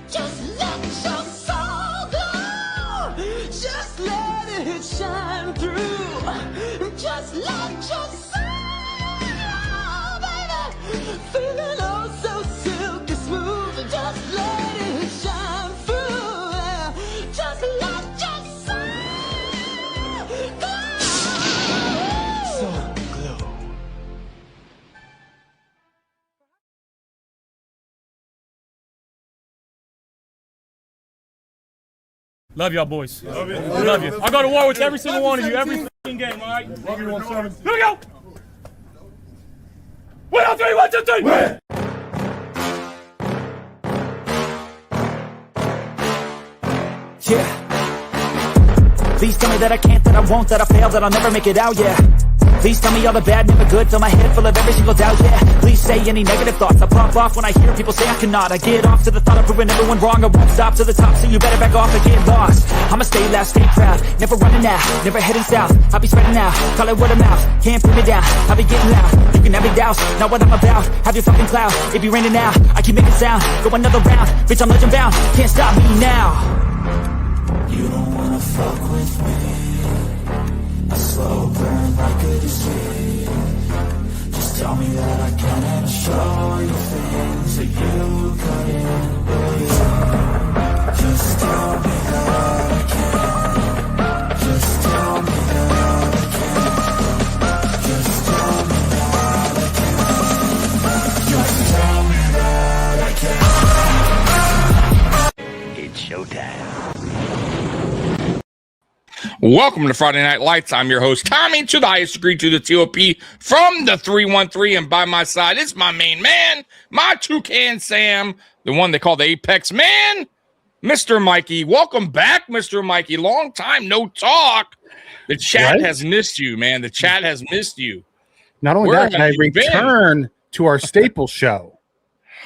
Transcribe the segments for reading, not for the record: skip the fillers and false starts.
Just let your soul glow. Just let it shine through. Just let your soul, baby, feeling oh so silky smooth. Just let it shine through. Just let your soul glow. Soul glow. Love y'all, boys. Love you. Love you. I'll go to war with every single one of you, every fucking game, all right? Love you, 1-7. Here we go. 1, 2, 3, 1, 2, 3. Win. Yeah. Please tell me that I can't, that I won't, that I fail, that I'll never make it out, yeah. Please tell me all the bad, never good, fill my head full of every single doubt, yeah. Please say any negative thoughts, I pop off when I hear people say I cannot. I get off to the thought of proving everyone wrong, I won't stop to the top, so you better back off and get lost. I'ma stay loud, stay proud, never running out, never heading south. I'll be spreading out, call it word of mouth, can't put me down, I'll be getting loud. You can have me douse, not what I'm about, have your fucking cloud. It be raining now, I keep making sound, go another round, bitch I'm legend bound, can't stop me now. You don't wanna fuck with me, a slow burn like a disease. Just tell me that I can and I'll show you things that you couldn't believe. Just tell me that I can. Just tell me that I can. Just tell me that I can. Just tell me that I can. It's showtime. Welcome to Friday Night Lights. I'm your host, Tommy, to the highest degree, to the TOP, from the 313, and by my side is my main man, my toucan Sam, the one they call the Apex Man, Mr. Mikey. Welcome back, Mr. Mikey. Long time no talk. The chat has missed you, man. The chat has missed you. Not only that, I return to our staple show,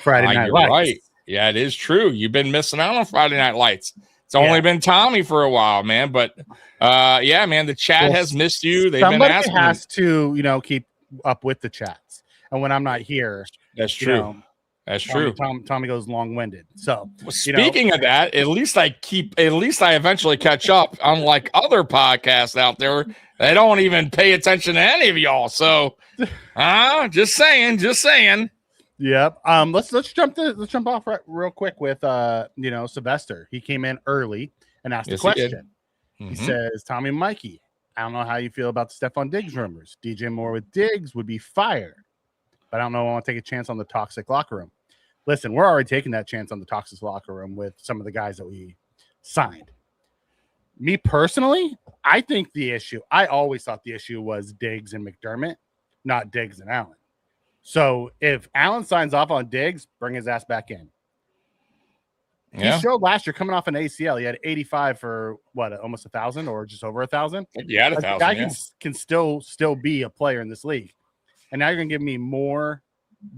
Friday Night Lights. Right. Yeah, it is true. You've been missing out on Friday Night Lights. It's only been Tommy for a while, man. But yeah, man, the chat has missed you. They've been asking. Somebody has to, keep up with the chats. And when I'm not here, that's true. That's true. Tommy goes long-winded. So speaking of that, at least I eventually catch up. Unlike other podcasts out there, they don't even pay attention to any of y'all. So, just saying. Yep. Let's jump off real quick with Sylvester. He came in early and asked a question. He says, Tommy and Mikey, I don't know how you feel about the Stefon Diggs rumors. DJ Moore with Diggs would be fired, but I don't know if I want to take a chance on the toxic locker room. Listen, we're already taking that chance on the toxic locker room with some of the guys that we signed. Me personally, I always thought the issue was Diggs and McDermott, not Diggs and Allen. So if Allen signs off on Diggs, bring his ass back in. Yeah. He showed last year coming off an ACL. He had 85 for almost 1,000 or just over 1,000. Yeah, 1,000. Guy can still be a player in this league. And now you're gonna give me more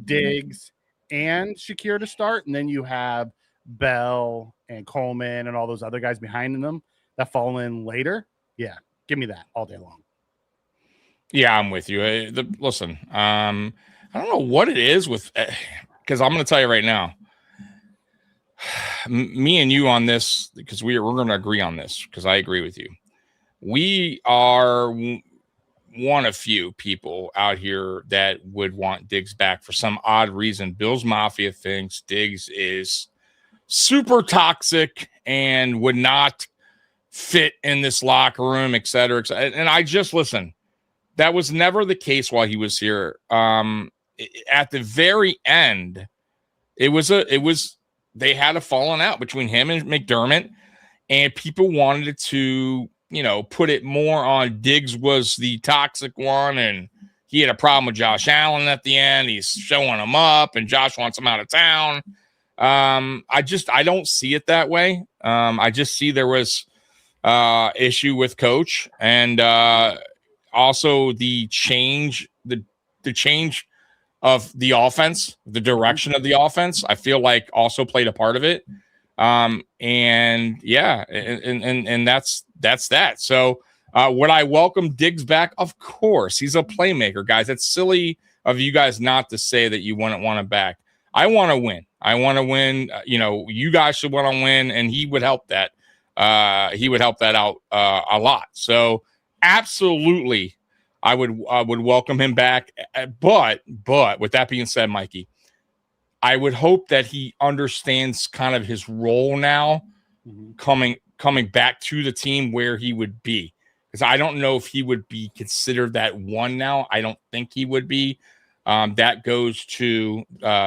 Diggs and Shakir to start, and then you have Bell and Coleman and all those other guys behind them that fall in later. Yeah, give me that all day long. Yeah, I'm with you. Listen, I don't know what it is with, because I'm going to tell you right now, me and you on this, because we're going to agree on this, because I agree with you. We are one of few people out here that would want Diggs back for some odd reason. Bill's Mafia thinks Diggs is super toxic and would not fit in this locker room, et cetera, et cetera. And I just listen. That was never the case while he was here. At the very end, they had a falling out between him and McDermott, and people wanted to, put it more on Diggs was the toxic one, and he had a problem with Josh Allen at the end. He's showing him up, and Josh wants him out of town. I don't see it that way. I just see there was issue with coach, and also the change of the offense, the direction of the offense, I feel like also played a part of it. And that's that. So would I welcome Diggs back? Of course. He's a playmaker, guys. It's silly of you guys not to say that you wouldn't want him back. I want to win. I want to win. You guys should want to win, and he would help that. He would help that out a lot. So absolutely, I would welcome him back. But with that being said, Mikey, I would hope that he understands kind of his role now, coming back to the team where he would be. Because I don't know if he would be considered that one now. I don't think he would be. That goes to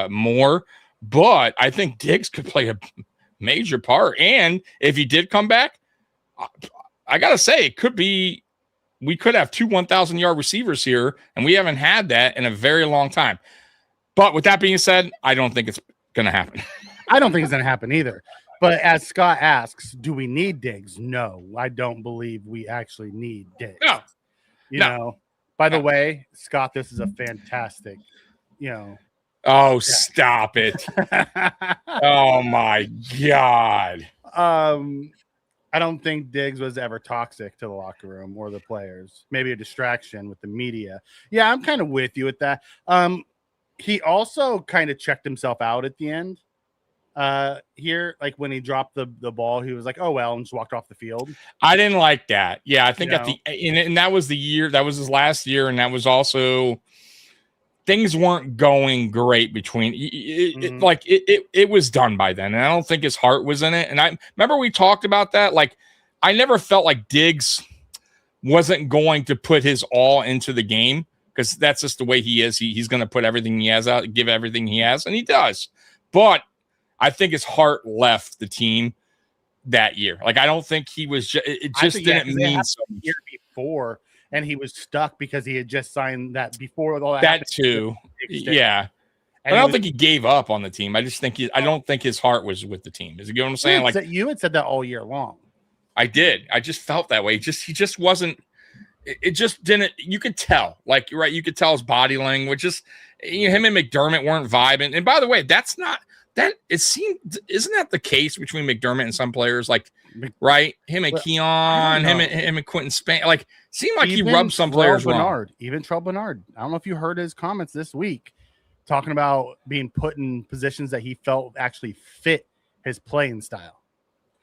Moore. But I think Diggs could play a major part. And if he did come back, I got to say, it could be, we could have 2 1,000-yard receivers here, and we haven't had that in a very long time. But with that being said, I don't think it's going to happen. I don't think it's going to happen either. But as Scott asks, do we need Diggs? No, I don't believe we actually need Diggs. No. You know, by the way, Scott, this is a fantastic, Oh, stop it. Oh, my God. I don't think Diggs was ever toxic to the locker room or the players. Maybe a distraction with the media. Yeah, I'm kind of with you with that. He also kind of checked himself out at the end here. Like when he dropped the ball, he was like, oh, well, and just walked off the field. I didn't like that. Yeah, I think and that was the year. That was his last year. And that was also, things weren't going great between it was done by then. And I don't think his heart was in it. And I remember we talked about that. Like, I never felt like Diggs wasn't going to put his all into the game, because that's just the way he is. He's going to put everything he has out, give everything he has, and he does. But I think his heart left the team that year. Like, I don't think he was it just didn't mean so much. Year before, and he was stuck because he had just signed that before all that too. Yeah. But I don't think he gave up on the team. I just think I don't think his heart was with the team. Is you know what I'm saying? Like, you had said that all year long. I did. I just felt that way. He just wasn't. It just didn't. You could tell. Like, you're right. You could tell his body language. Just him and McDermott weren't vibing. And by the way, that's not that. It seemed. Isn't that the case between McDermott and some players? Like, right? Him and Keon, him and Quentin Spain. Like, seemed like he rubbed some players wrong. Even Terrell Bernard. I don't know if you heard his comments this week, talking about being put in positions that he felt actually fit his playing style.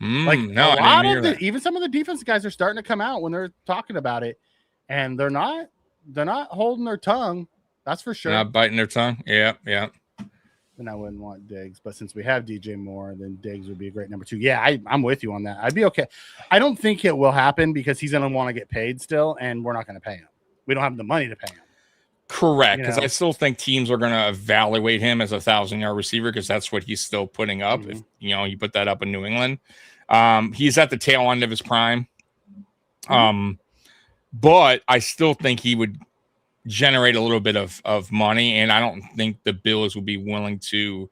Even some of the defense guys are starting to come out when they're talking about it, and they're not holding their tongue. That's for sure. Not biting their tongue. Yeah. And I wouldn't want Diggs, but since we have DJ Moore, then Diggs would be a great number 2. Yeah, I'm with you on that. I'd be okay. I don't think it will happen because he's going to want to get paid still, and we're not going to pay him. We don't have the money to pay him. Correct, because I still think teams are going to evaluate him as a 1,000-yard receiver, because that's what he's still putting up. If you put that up in New England, he's at the tail end of his prime. But I still think he would generate a little bit of money, and I don't think the Bills would be willing to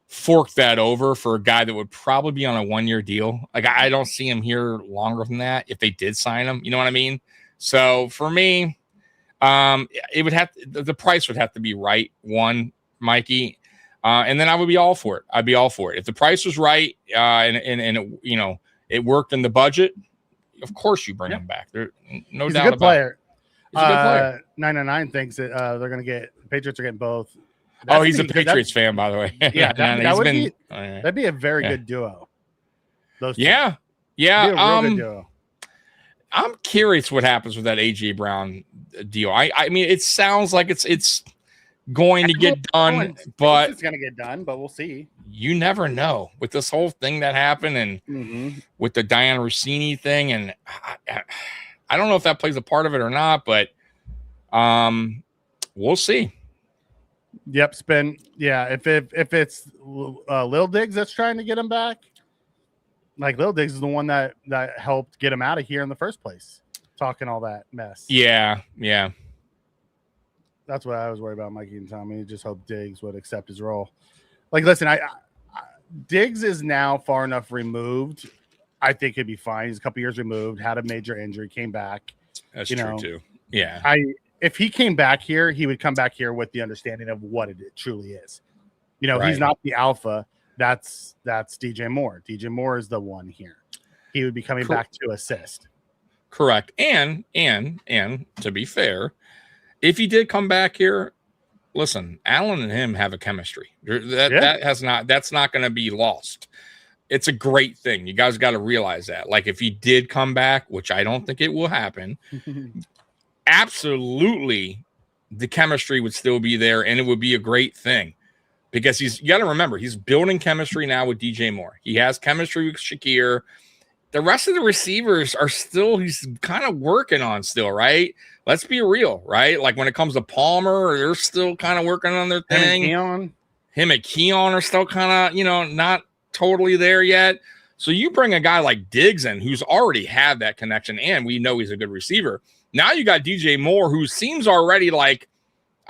fork that over for a guy that would probably be on a 1-year deal. Like, I don't see him here longer than that if they did sign him. You know what I mean? So for me, it would have the price would have to be right, Mikey, and then I would be all for it. I'd be all for it if the price was right, and it, it worked in the budget. Of course, you bring him back. There, no He's doubt a good player. He's a good player. 999 thinks that they're going to get Patriots are getting both. He's a Patriots fan, by the way. Yeah, that'd be a very good duo. Those two. Yeah. Good duo. I'm curious what happens with that AJ Brown deal. I mean, it sounds like it's going to get done, but it's going to get done. But we'll see. You never know with this whole thing that happened, and with the Diana Rossini thing, and I don't know if that plays a part of it or not, but we'll see. Yep, if it's Lil Diggs that's trying to get him back, like Lil Diggs is the one that helped get him out of here in the first place, talking all that mess. Yeah. That's what I was worried about, Mikey and Tommy. Just hope Diggs would accept his role. Like, listen, Diggs is now far enough removed. I think he'd be fine. He's a couple years removed, had a major injury, came back. That's true too. Yeah. If he came back here, he would come back here with the understanding of what it truly is. He's not the alpha. That's DJ Moore. DJ Moore is the one here. He would be coming back to assist. Correct. And to be fair, if he did come back here, listen, Allen and him have a chemistry. That's not going to be lost. It's a great thing. You guys got to realize that. Like, if he did come back, which I don't think it will happen, absolutely the chemistry would still be there, and it would be a great thing because you got to remember, he's building chemistry now with DJ Moore. He has chemistry with Shakir. The rest of the receivers are still, he's kind of working on still, right? Let's be real, right? Like when it comes to Palmer, they're still kind of working on their thing. Him and Keon are still kind of, not totally there yet. So you bring a guy like Diggs in who's already had that connection, and we know he's a good receiver. Now you got DJ Moore, who seems already like,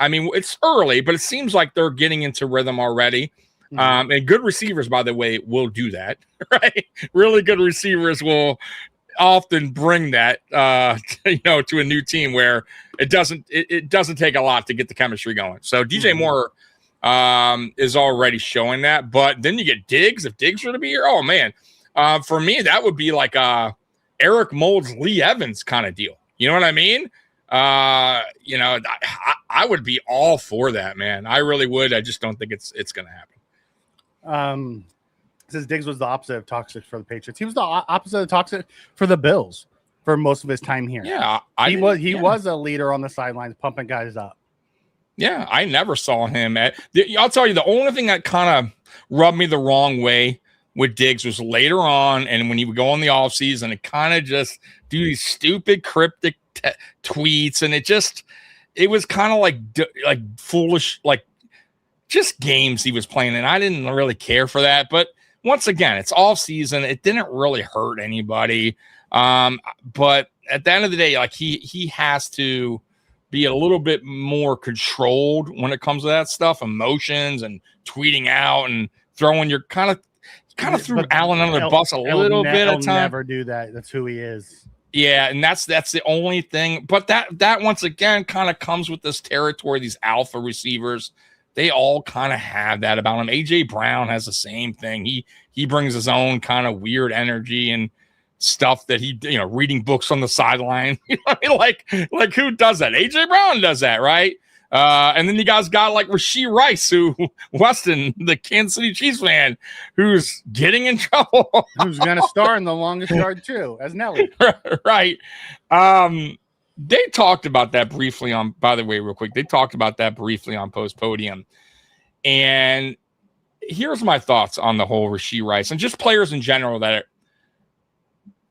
it's early, but it seems like they're getting into rhythm already. And good receivers, by the way, will do that, right? Really good receivers will often bring that, to a new team where it doesn't take a lot to get the chemistry going. So DJ Moore is already showing that. But then you get Diggs. If Diggs were to be here, oh man, for me that would be like Eric Moulds, Lee Evans kind of deal. You know what I mean? I would be all for that, man. I really would. I just don't think it's going to happen. Says Diggs was the opposite of toxic for the Patriots. He was the opposite of toxic for the Bills for most of his time here. Yeah, he was a leader on the sidelines, pumping guys up. Yeah, I never saw him I'll tell you, the only thing that kind of rubbed me the wrong way with Diggs was later on, and when he would go on the offseason, it kind of just do these stupid cryptic tweets, and it was kind of like foolish, like just games he was playing, and I didn't really care for that. But once again, it's off season. It didn't really hurt anybody. But at the end of the day, like he has to be a little bit more controlled when it comes to that stuff, emotions and tweeting out and throwing your kind of threw Allen under the bus a little bit at time. Never do that. That's who he is. Yeah, and that's the only thing. But that once again kind of comes with this territory. These alpha receivers, they all kind of have that about him. AJ Brown has the same thing. He brings his own kind of weird energy and stuff that he, reading books on the sideline. Like who does that? AJ Brown does that, right? And then you guys got like Rashee Rice, who Weston, the Kansas City Chiefs fan, who's getting in trouble. Who's going to star in The Longest Yard too, as Nelly. Right. They talked about that briefly on, by the way, real quick, they talked about that briefly on Post Podium. And here's my thoughts on the whole Rashee Rice and just players in general that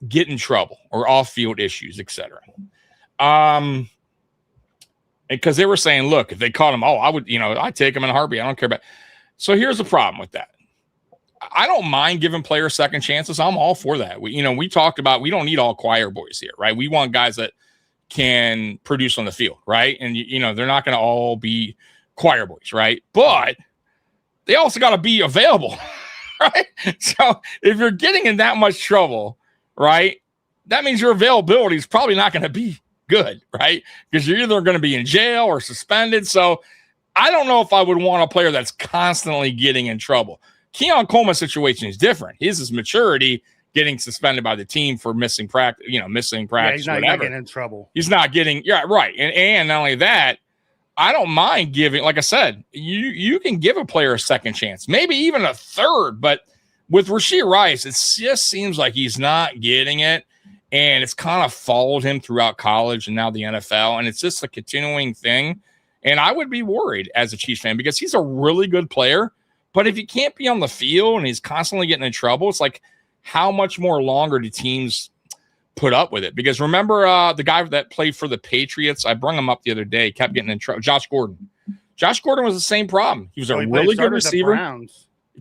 get in trouble or off-field issues, etc. Because they were saying, look, if they caught him, I would, I'd take him in a heartbeat. I don't care about. So here's the problem with that. I don't mind giving players second chances. I'm all for that. We talked about, we don't need all choir boys here, right? We want guys that can produce on the field, right? And they're not going to all be choir boys, right? But they also got to be available, right? So if you're getting in that much trouble, right, that means your availability is probably not going to be good, right? Because you're either going to be in jail or suspended. So I don't know if I would want a player that's constantly getting in trouble. Keon Coleman's situation is different. His is maturity, getting suspended by the team for missing practice, missing practice. He's not getting in trouble. He's not getting, right. And not only that, I don't mind giving, like I said, you can give a player a second chance, maybe even a third. But with Rashee Rice, it just seems like he's not getting it. And it's kind of followed him throughout college and now the NFL. And it's just a continuing thing. And I would be worried as a Chiefs fan because he's a really good player. But if he can't be on the field and he's constantly getting in trouble, it's like, how much more longer do teams put up with it? Because remember the guy that played for the Patriots, I brought him up the other day, kept getting in trouble. Josh Gordon. Josh Gordon was the same problem. He was a really good receiver.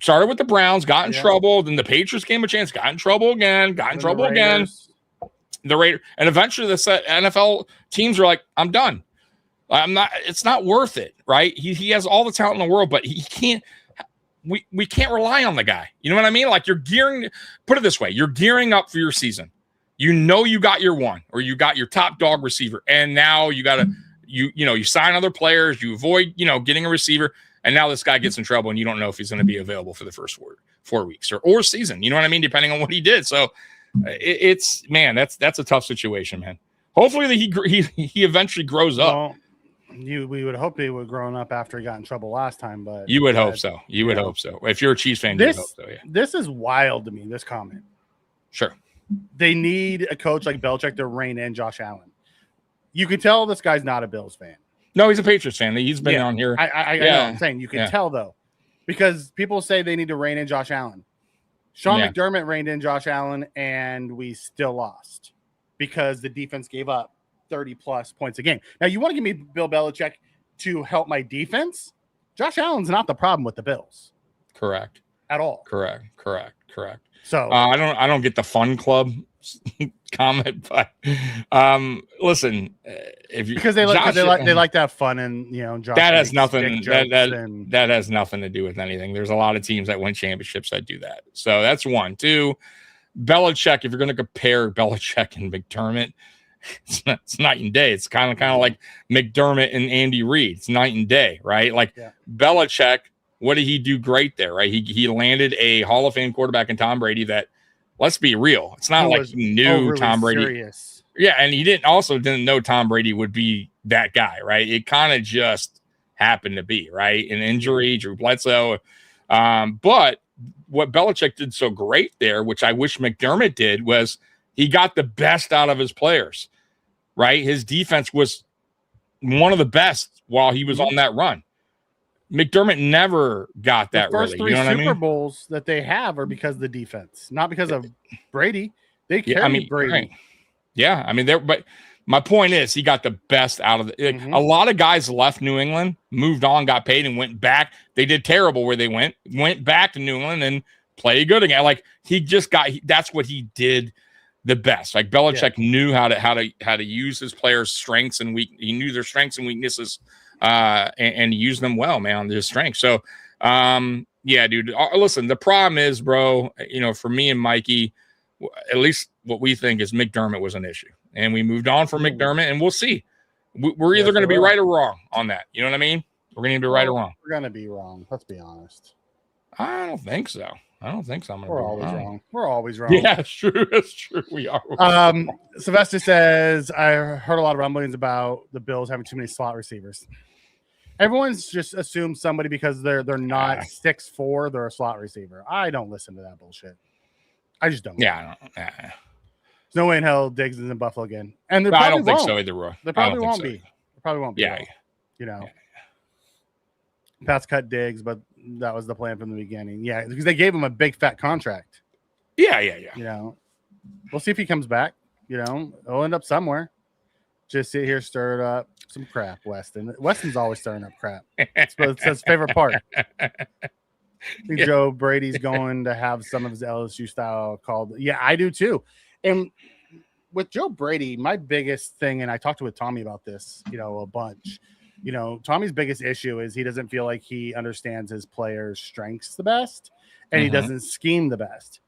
Started with the Browns, got in trouble. Then the Patriots gave him a chance, got in trouble again, The Raiders. And eventually the NFL teams are like, I'm done. It's not worth it, right? He has all the talent in the world, but he can't. We can't rely on the guy. You know what I mean? Like put it this way, you're gearing up for your season. You got your one, or you got your top dog receiver. And now you got to, you sign other players, you avoid, getting a receiver. And now this guy gets in trouble and you don't know if he's going to be available for the first 4 weeks or season. You know what I mean? Depending on what he did. So that's a tough situation, man. Hopefully he eventually grows up. Well, We would hope he would have grown up after he got in trouble last time, but you would hope so. You would hope so. If you're a Chiefs fan, you would hope so. Yeah. This is wild to me. This comment. Sure. They need a coach like Belichick to rein in Josh Allen. You can tell this guy's not a Bills fan. No, he's a Patriots fan. He's been on here. I know what I'm saying. You can tell, though, because people say they need to rein in Josh Allen. Sean McDermott reined in Josh Allen, and we still lost because the defense gave up 30-plus points a game. Now, you want to give me Bill Belichick to help my defense? Josh Allen's not the problem with the Bills. Correct. At all. Correct. So I don't get the fun club comment, but listen, if you because they like to have fun and Josh that has nothing that has nothing to do with anything. There's a lot of teams that win championships that do that. So that's one. Two, Belichick. If you're going to compare Belichick and McDermott, it's night and day. It's kind of like McDermott and Andy Reid. It's night and day, right? Belichick. What did he do great there, right? He landed a Hall of Fame quarterback in Tom Brady that, let's be real, it's not like he knew Tom Brady. Serious. Yeah, and he didn't know Tom Brady would be that guy, right? It kind of just happened to be, right? An injury, Drew Bledsoe. But what Belichick did so great there, which I wish McDermott did, was he got the best out of his players, right? His defense was one of the best while he was on that run. McDermott never got that. The first really. three Super I mean? Bowls that they have are because of the defense, not because of Brady. They carried Brady. Right. Yeah, I mean, but my point is, he got the best out of it. A lot of guys left New England, moved on, got paid, and went back. They did terrible where they went back to New England and played good again. Like that's what he did the best. Like Belichick knew how to use his players' strengths and he knew their strengths and weaknesses. And use them well, man, on their strength. So, dude, listen, the problem is, bro, for me and Mikey, at least what we think is McDermott was an issue, and we moved on from McDermott, and we'll see. We're either going to be right or wrong on that. You know what I mean? We're going to be right or wrong. We're going to be wrong. Let's be honest. I don't think so. We're always wrong. We're always wrong. Yeah, it's true. That's true. We are. Sylvester says, I heard a lot of rumblings about the Bills having too many slot receivers. Everyone's just assumed somebody because they're not 6'4", they're a slot receiver. I don't listen to that bullshit. I just don't. Yeah, There's no way in hell Diggs is in Buffalo again. And I don't think so either, Roy. They probably won't be. They probably won't be. Yeah. Pats cut Diggs, but that was the plan from the beginning. Yeah, because they gave him a big fat contract. Yeah. We'll see if he comes back. He'll end up somewhere. Just sit here, stir it up. Some crap, Weston. Weston's always stirring up crap. It's his favorite part. I think Joe Brady's going to have some of his LSU style called. Yeah, I do too. And with Joe Brady, my biggest thing, and I talked with Tommy about this, a bunch. Tommy's biggest issue is he doesn't feel like he understands his players' strengths the best, and he doesn't scheme the best.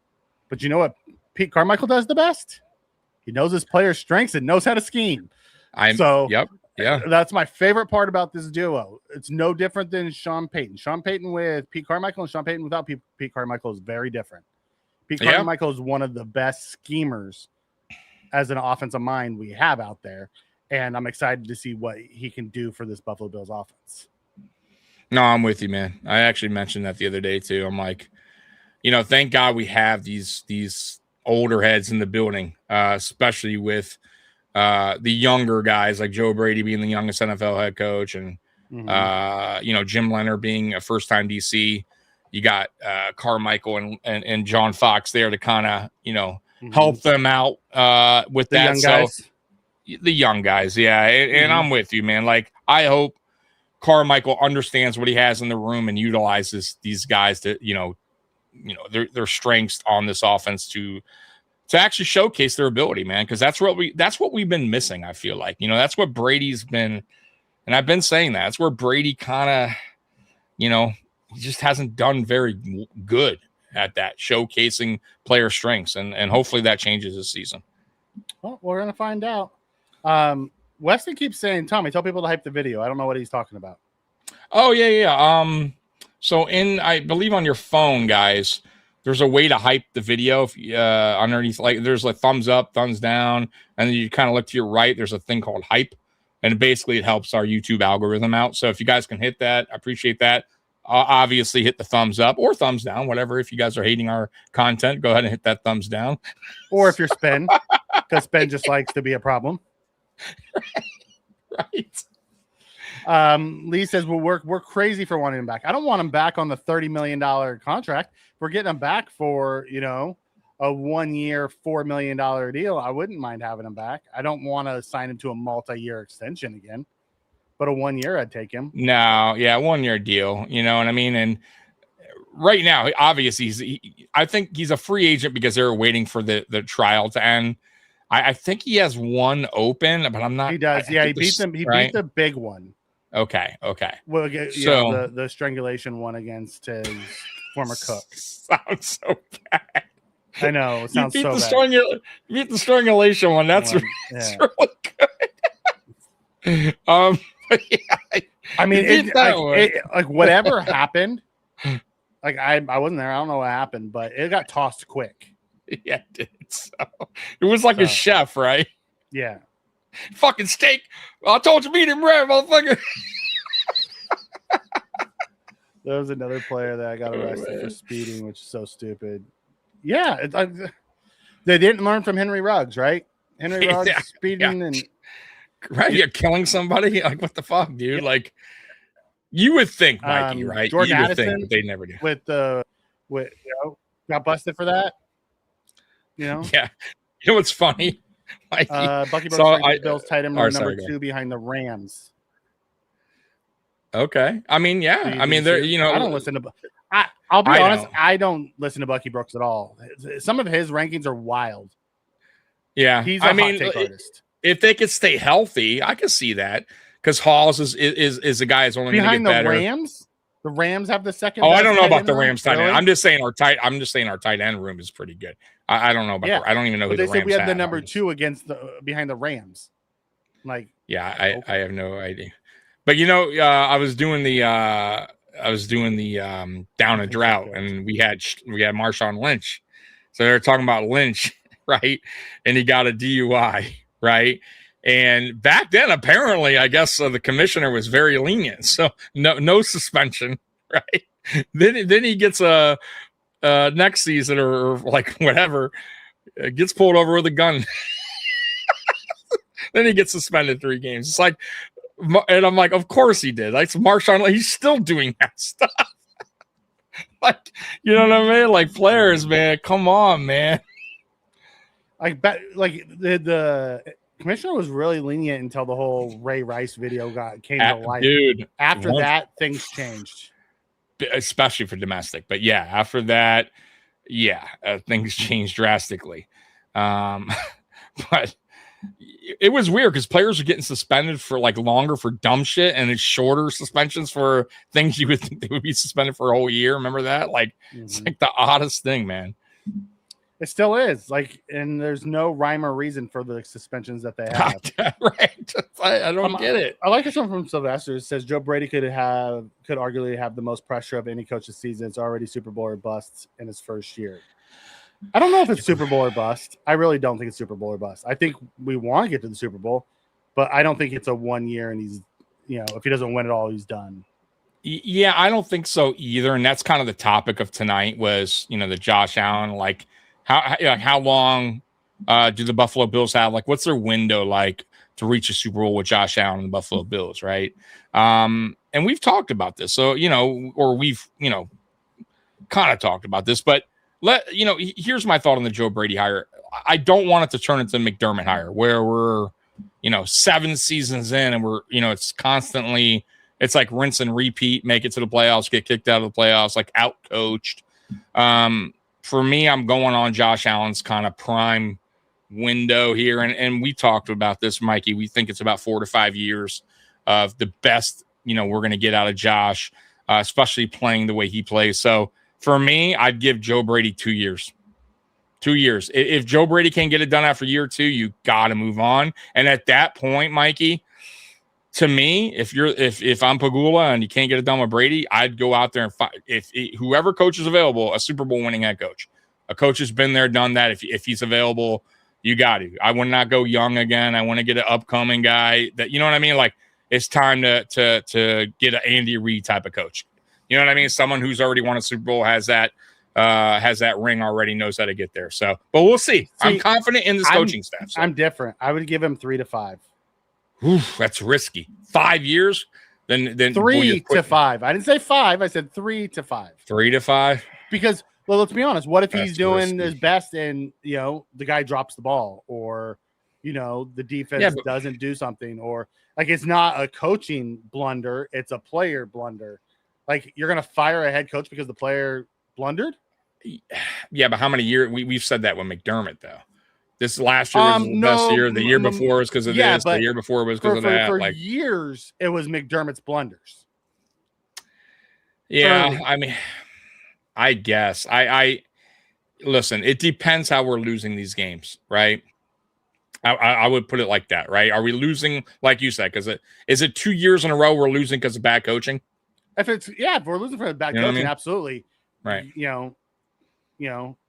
But you know what Pete Carmichael does the best? He knows his players' strengths and knows how to scheme. That's my favorite part about this duo. It's no different than Sean Payton. Sean Payton with Pete Carmichael and Sean Payton without Pete Carmichael is very different. Pete Carmichael is one of the best schemers as an offensive mind we have out there, and I'm excited to see what he can do for this Buffalo Bills offense. No, I'm with you, man. I actually mentioned that the other day too. I'm like, thank God we have these older heads in the building, especially with the younger guys like Joe Brady being the youngest NFL head coach, and Jim Leonard being a first-time DC. You got Carmichael and John Fox there to kind of help them out with that. Young guys. The young guys, yeah, and I'm with you, man. Like, I hope Carmichael understands what he has in the room and utilizes these guys to their strengths on this offense to actually showcase their ability, man, because that's what we've been missing. I feel like that's what Brady's been, and I've been saying that's where Brady kind of he just hasn't done very good at that, showcasing player strengths, and hopefully that changes this season. Well, we're gonna find out. Weston keeps saying, Tommy, tell people to hype the video. I don't know what he's talking about. Oh yeah. So I believe on your phone, guys, there's a way to hype the video. If underneath, like, there's a thumbs up, thumbs down, and then you kind of look to your right. There's a thing called hype. and basically it helps our YouTube algorithm out. So if you guys can hit that, I appreciate that. Obviously hit the thumbs up or thumbs down, whatever. If you guys are hating our content, go ahead and hit that thumbs down. Or if you're Spen, because Spen just likes to be a problem. Right. Lee says, well, we're crazy for wanting him back. I don't want him back on the $30 million contract. We're getting him back for, a 1 year, $4 million deal. I wouldn't mind having him back. I don't want to sign him to a multi-year extension again, but a 1 year, I'd take him. No. Yeah. 1 year deal. You know what I mean? And right now, obviously I think he's a free agent because they're waiting for the trial to end. I think he has one open, but I'm not. He does. Yeah. He beat them. He beat the big one. Okay. Well, the strangulation one against his former cook. Sounds so bad. I know. It sounds so bad. You beat the strangulation one. That's really good. But yeah, I mean, like whatever happened. Like I wasn't there. I don't know what happened, but it got tossed quick. Yeah, it did. So it was like a chef, right? Yeah. Fucking steak. I told you medium rare, motherfucker. There was another player that got arrested for speeding, which is so stupid. Yeah, they didn't learn from Henry Ruggs, right? Henry Ruggs speeding and you're killing somebody. Like what the fuck, dude? Like you would think, Mikey, right? Jordan you would Addison think, but they never do. With got busted for that. Yeah. You know what's funny? Mikey, Bucky Brooks, Bills tight end number 2 behind the Rams. Okay. I mean, yeah. I mean, they're I don't listen to. I'll be honest. I don't listen to Bucky Brooks at all. Some of his rankings are wild. Yeah, he's a hot take artist. If they could stay healthy, I can see that because Halls is a guy that's only behind the Rams. The Rams have the second. Oh, I don't know about the Rams tight end. I'm just saying our tight end room is pretty good. I don't know about. I don't even know who the Rams. They said we have the number 2 against behind the Rams. Like, yeah, I have no idea. But I was doing the down a drought, and we had Marshawn Lynch. So they're talking about Lynch, right? And he got a DUI, right? And back then, apparently, I guess the commissioner was very lenient, so no suspension, right? Then he gets a next season or like whatever, gets pulled over with a gun. Then he gets suspended 3 games. It's like, and I'm like, of course he did. Like Marshawn, he's still doing that stuff. Like, you know what I mean? Like players, man, come on, man. Like the commissioner was really lenient until the whole Ray Rice video came to light. Dude, after that, things changed. Especially for domestic. But yeah, after that, things changed drastically. But it was weird because players are getting suspended for like longer for dumb shit, and it's shorter suspensions for things you would think they would be suspended for a whole year. Remember that? Like, It's like the oddest thing, man. It still is. Like, and there's no rhyme or reason for the suspensions that they have. Right. I don't get it. I like this one from Sylvester. It says Joe Brady could arguably have the most pressure of any coach this season. It's already Super Bowl or bust in his first year. I don't know if it's Super Bowl or bust. I really don't think it's Super Bowl or bust. I think we want to get to the Super Bowl, but I don't think it's a 1 year and he's, if he doesn't win it all, he's done. Yeah, I don't think so either. And that's kind of the topic of tonight was, the Josh Allen, like how long do the Buffalo Bills have? Like, what's their window like to reach a Super Bowl with Josh Allen and the Buffalo Bills, right? And we've talked about this. So, or we've, kind of talked about this, but here's my thought on the Joe Brady hire. I don't want it to turn into the McDermott hire where we're, 7 seasons in and we're, it's constantly, it's like rinse and repeat, make it to the playoffs, get kicked out of the playoffs, like out coached. For me, I'm going on Josh Allen's kind of prime window here. And we talked about this, Mikey. We think it's about 4 to 5 years of the best, we're going to get out of Josh, especially playing the way he plays. So, for me, I'd give Joe Brady 2 years. 2 years. If Joe Brady can't get it done after year 2, you got to move on. And at that point, Mikey, to me, if I'm Pagula and you can't get it done with Brady, I'd go out there and find whoever coach is available, a Super Bowl winning head coach. A coach has been there, done that. If he's available, You got to. I would not go young again. I want to get an upcoming guy that, you know what I mean? Like, it's time to get an Andy Reid type of coach. You know what I mean? Someone who's already won a Super Bowl, has that ring already, knows how to get there. So, but we'll see. I'm confident in this coaching staff. So. I'm different. I would give him 3 to 5. Oof, that's risky. 5 years? Then 3 to 5. I didn't say 5. I said 3 to 5. 3 to 5? Because, well, let's be honest. What if he's doing his best and, the guy drops the ball, or, the defense doesn't do something, or like it's not a coaching blunder, it's a player blunder. Like, you're going to fire a head coach because the player blundered? Yeah, but how many years? We've said that with McDermott, though. This last year was the best year. The year before was because of this. The year before was because of that. For years, it was McDermott's blunders. Yeah, I mean, I guess. I listen, it depends how we're losing these games, right? I would put it like that, right? Are we losing, like you said, because is it 2 years in a row we're losing because of bad coaching? If we're losing for bad coaching, absolutely. Right.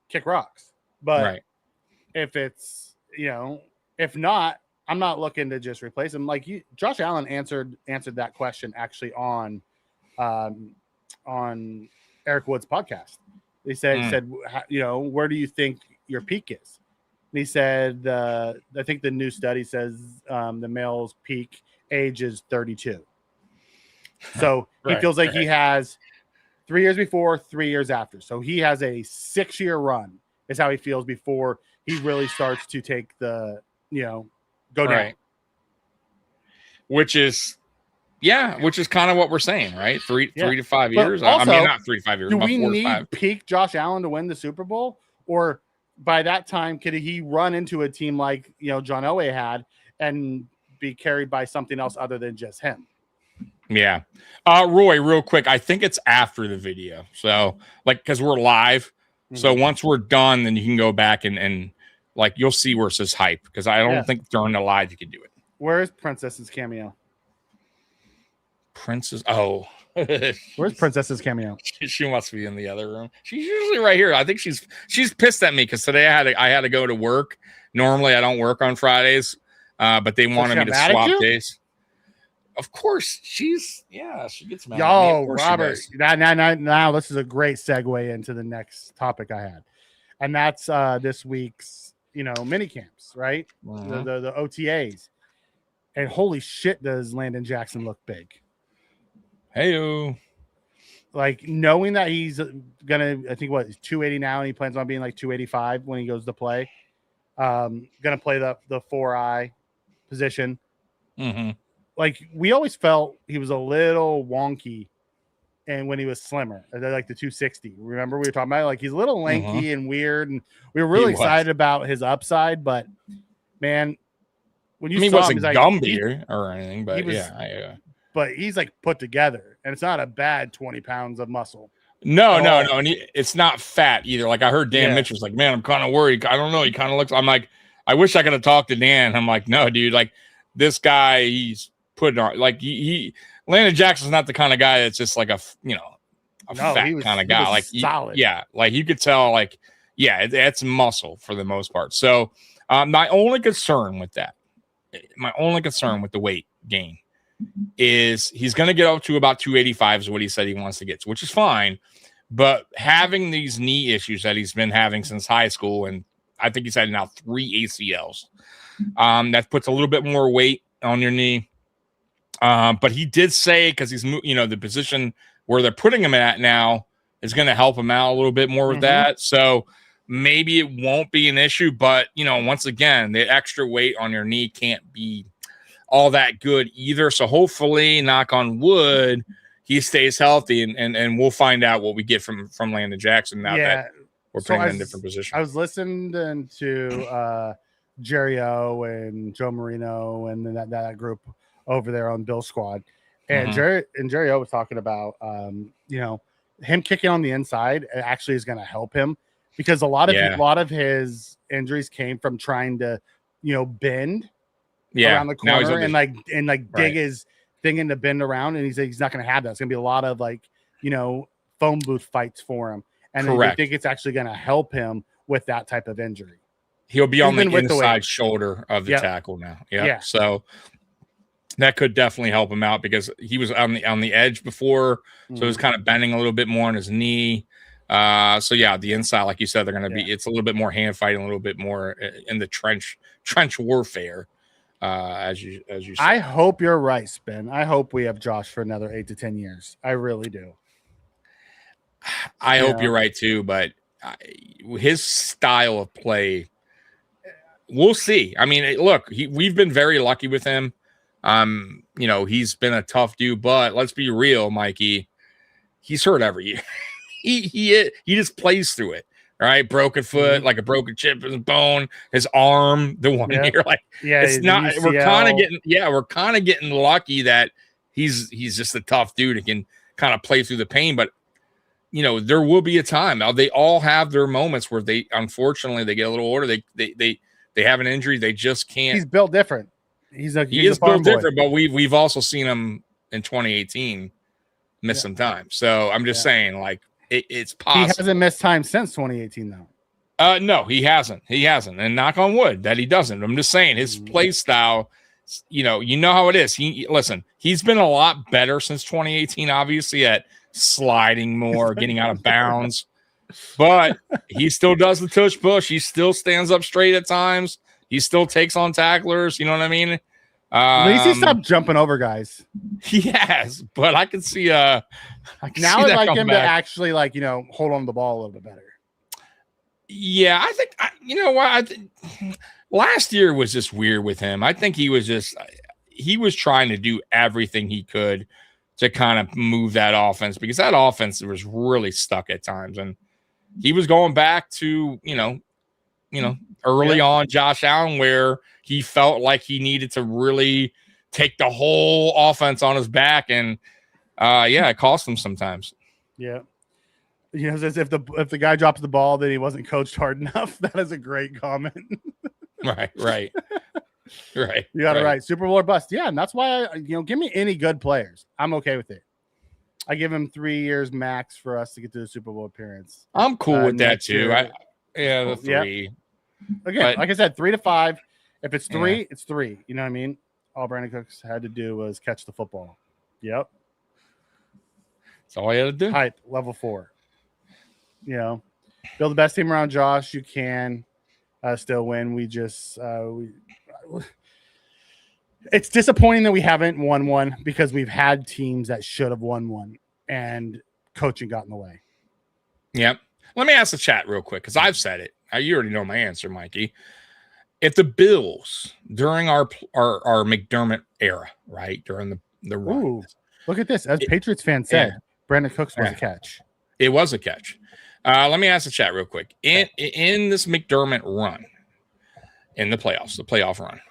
Kick rocks. But if it's, if not, I'm not looking to just replace him. Like Josh Allen answered that question actually on Eric Wood's podcast. He said, where do you think your peak is? And he said, I think the new study says the male's peak age is 32. So he feels like he has 3 years before, 3 years after. So he has a 6-year run is how he feels before he really starts to take the, go down. Which is kind of what we're saying, right? 3 to 5 years. Also, I mean, not 3 to 5 years. Do we need peak Josh Allen to win the Super Bowl? Or by that time, could he run into a team like, John Elway had and be carried by something else other than just him? Yeah. Roy, real quick, I think it's after the video. So, because we're live. Mm-hmm. So once we're done, then you can go back and you'll see where it says hype. Because I don't think during the live you can do it. Where is Princess's cameo? Where's Princess's cameo? She must be in the other room. She's usually right here. I think she's pissed at me because today I had to go to work. Normally I don't work on Fridays, but they wanted me to swap days. Of course, she gets mad. Yo, Robert. Now this is a great segue into the next topic I had, and that's this week's mini camps, right? Uh-huh. The OTAs, and holy shit, does Landon Jackson look big? Hey-o. Like, knowing that he's gonna, I think he's 280 now, and he plans on being like 285 when he goes to play. Gonna play the 4-eye position. Mm-hmm. Like, we always felt he was a little wonky, and when he was slimmer, like the 260. Remember we were talking about it? Like, he's a little lanky and weird, and we were really excited about his upside. But man, when you saw him, he's like Gumby or anything, but but he's like put together, and it's not a bad 20 pounds of muscle. No, and it's not fat either. Like, I heard Dan Mitchell's like, man, I'm kind of worried. I don't know. He kind of looks. I'm like, I wish I could have talked to Dan. I'm like, no, dude. Like, this guy, he's putting on, like, he Landon Jackson's not the kind of guy that's just like a fat kind of guy. Like, solid. Like you could tell, like, it's muscle for the most part. So my only concern with the weight gain is he's going to get up to about 285 is what he said he wants to get to, which is fine. But having these knee issues that he's been having since high school, and I think he's had now 3 ACLs, that puts a little bit more weight on your knee. But he did say, because he's, the position where they're putting him at now is going to help him out a little bit more with that. So maybe it won't be an issue, but once again, the extra weight on your knee can't be all that good either. So hopefully, knock on wood, he stays healthy, and we'll find out what we get from Landon Jackson now that we're putting him in different positions. I was listening to Jerry O and Joe Marino and that group over there on Bill's squad, and Jerry O was talking about him kicking on the inside actually is going to help him, because a lot of his injuries came from trying to bend around the corner and dig his thing in to bend around, and he's not going to have that. It's going to be a lot of phone booth fights for him, and I think it's actually going to help him with that type of injury. He'll be on the inside shoulder of the tackle now. Yeah. So that could definitely help him out because he was on the edge before. So he was kind of bending a little bit more on his knee. So yeah, the inside, like you said, they're going to be, it's a little bit more hand fighting, a little bit more in the trench warfare. As you said. I hope you're right, Ben. I hope we have Josh for another 8 to 10 years. I really do. I hope you're right too, but his style of play, we'll see. I mean, look, we've been very lucky with him. He's been a tough dude, but let's be real, Mikey. He's hurt every year. he just plays through it. All right, broken foot, like a broken chip in his bone, his arm, the one here, it's not. We're kind of getting lucky that he's just a tough dude and can kind of play through the pain. But there will be a time. Now they all have their moments where unfortunately they get a little older. They have an injury. They just can't. He's built different. He is built different, but we've also seen him in 2018 miss some time. So I'm just saying, like. It's possible. He hasn't missed time since 2018, though. No, he hasn't. And knock on wood that he doesn't. I'm just saying his play style, you know how it is. He's been a lot better since 2018, obviously, at sliding more, getting out of bounds. But he still does the tush push. He still stands up straight at times. He still takes on tacklers. You know what I mean? At least he stopped jumping over guys. He has, but I can see now I'd like him to actually hold on to the ball a little bit better. Yeah, I think I think last year was just weird with him. I think he was trying to do everything he could to kind of move that offense because that offense was really stuck at times, and he was going back to early on Josh Allen where he felt like he needed to really take the whole offense on his back. And it cost him sometimes. Yeah. As if the guy drops the ball, then he wasn't coached hard enough. That is a great comment. Right. You got it right. Super Bowl or bust. Yeah. And that's why, give me any good players. I'm okay with it. I give him 3 years max for us to get to the Super Bowl appearance. I'm cool with that too. The 3. Yeah. Again, like I said, 3 to 5. If it's 3, it's 3. You know what I mean? All Brandon Cooks had to do was catch the football. Yep. That's all he had to do. Hype, level 4. Build the best team around Josh. You can still win. We just it's disappointing that we haven't won one because we've had teams that should have won one and coaching got in the way. Yep. Let me ask the chat real quick because I've said it. You already know my answer, Mikey. If the Bills during our McDermott era, right, during the run. Ooh, look at this. As Patriots fans said, Brandon Cooks was a catch. It was a catch. Let me ask the chat real quick. In this McDermott run, in the playoff run,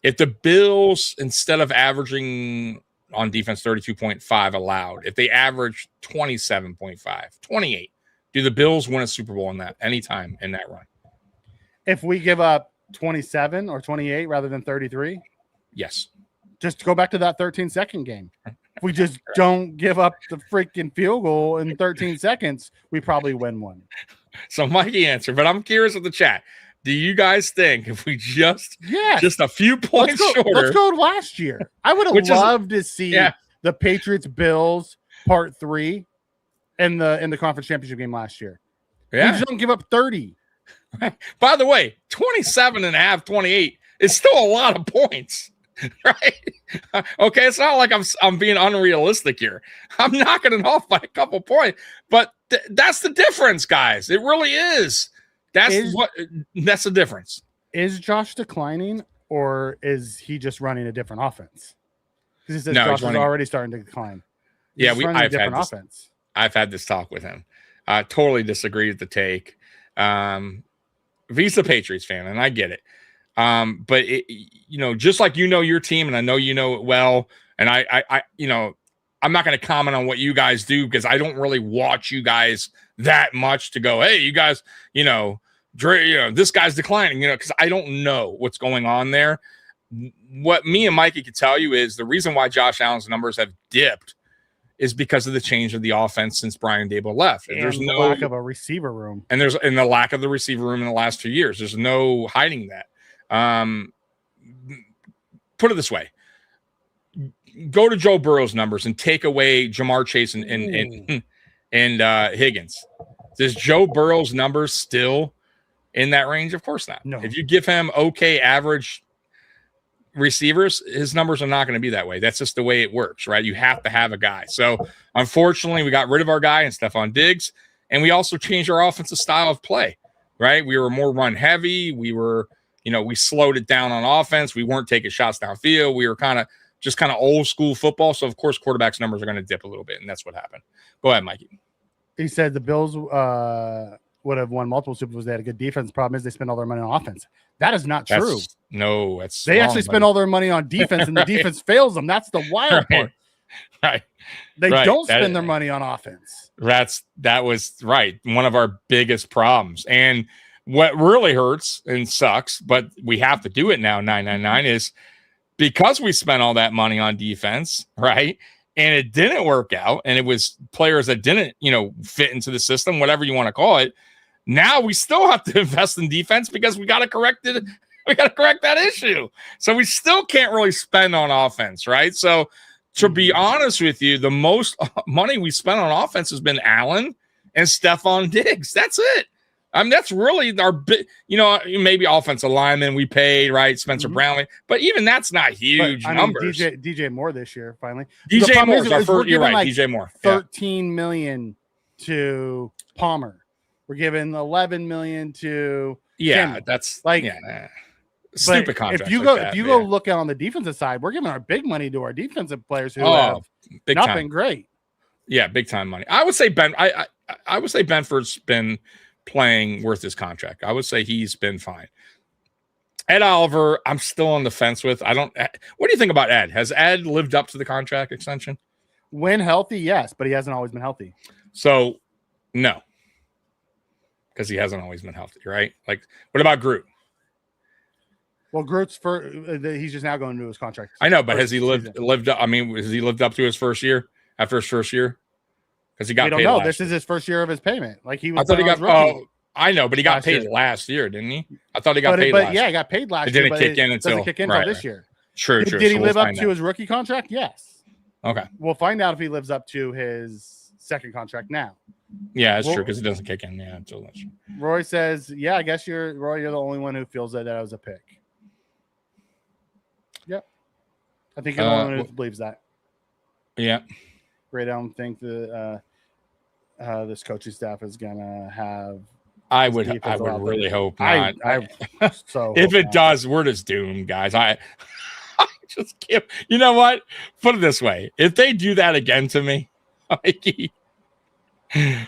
if the Bills, instead of averaging on defense 32.5 allowed, if they average 27.5, 28, do the Bills win a Super Bowl in that anytime in that run? If we give up 27 or 28 rather than 33? Yes. Just go back to that 13-second game. If we just don't give up the freaking field goal in 13 seconds, we probably win one. So Mikey answered, but I'm curious with the chat. Do you guys think if we just a few points shorter? Let's go last year. I would have loved to see the Patriots Bills part 3 in the conference championship game last year. Yeah. We just don't give up 30. By the way, 27.5, 28 is still a lot of points, right? Okay, it's not like I'm being unrealistic here. I'm knocking it off by a couple points, but that's the difference, guys. It really is. That's the difference. Is Josh declining, or is he just running a different offense? Because he says Josh is already starting to decline. I've had this talk with him. I totally disagree with the take. He's a Patriots fan, and I get it. But just like your team, and I know you know it well, and I'm not going to comment on what you guys do because I don't really watch you guys that much to go, hey, you guys, this guy's declining, because I don't know what's going on there. What me and Mikey could tell you is the reason why Josh Allen's numbers have dipped is because of the change of the offense since Brian Daboll left. And there's no lack of a receiver room. And there's the lack of the receiver room in the last 2 years. There's no hiding that. Put it this way. Go to Joe Burrow's numbers and take away Jamar Chase and Higgins. Is Joe Burrow's numbers still in that range? Of course not. No. If you give him okay average receivers, his numbers are not going to be that way. That's just the way it works, right? You have to have a guy. So unfortunately, we got rid of our guy in Stefon Diggs, and we also changed our offensive style of play, right? We were more run heavy. We were, we slowed it down on offense. We weren't taking shots downfield. We were kind of old school football. So of course, quarterback's numbers are going to dip a little bit, and that's what happened. Go ahead, Mikey. He said the Bills would have won multiple Super Bowls. They had a good defense. The problem is they spend all their money on offense. That is not true. They actually spend all their money on defense, and the defense fails them. That's the wild part. Right. They don't spend their money on offense. That was right. One of our biggest problems. And what really hurts and sucks, but we have to do it now, 999, is because we spent all that money on defense, right? And it didn't work out, and it was players that didn't, fit into the system, whatever you want to call it. Now we still have to invest in defense because we got to correct it. We got to correct that issue. So we still can't really spend on offense, right? So to be honest with you, the most money we spent on offense has been Allen and Stefon Diggs. That's it. I mean, that's really our big, maybe offensive lineman we paid, right? Spencer Brownlee, but even that's not huge numbers. DJ Moore this year, finally. DJ Moore is our first. You're right, DJ Moore. $13 million to Palmer. We're giving $11 million to Kenny. That's like stupid contract. If you go look on the defensive side, we're giving our big money to our defensive players who have not been great. Yeah, big time money. I would say I would say Benford's been playing worth his contract. I would say he's been fine. Ed Oliver, I'm still on the fence with. What do you think about Ed? Has Ed lived up to the contract extension? When healthy, yes, but he hasn't always been healthy. So, no. Because he hasn't always been healthy, right? Like, what about Groot? Well, Groot's he's just now going into his contract. I know, but has he lived up? I mean, has he lived up to his first year after his first year? Because he got paid. No, this is his first year of his payment. Like he was. I thought he got. Oh, I know, but he got paid last year, didn't he? I thought he got paid. But yeah, he got paid last year. It didn't kick in until this year. True. Did he live up to his rookie contract? Yes. Okay. We'll find out if he lives up to his second contract now. Yeah, it's true because it doesn't kick in. Yeah, until next year. Roy says, "Yeah, I guess you're the only one who feels that was a pick." Yep. I think you're the only one who believes that. Yeah. Great. I don't think that this coaching staff is gonna have. I would really hope not. So if it does, we're just doomed, guys. I just can't. You know what? Put it this way: if they do that again to me, Mikey,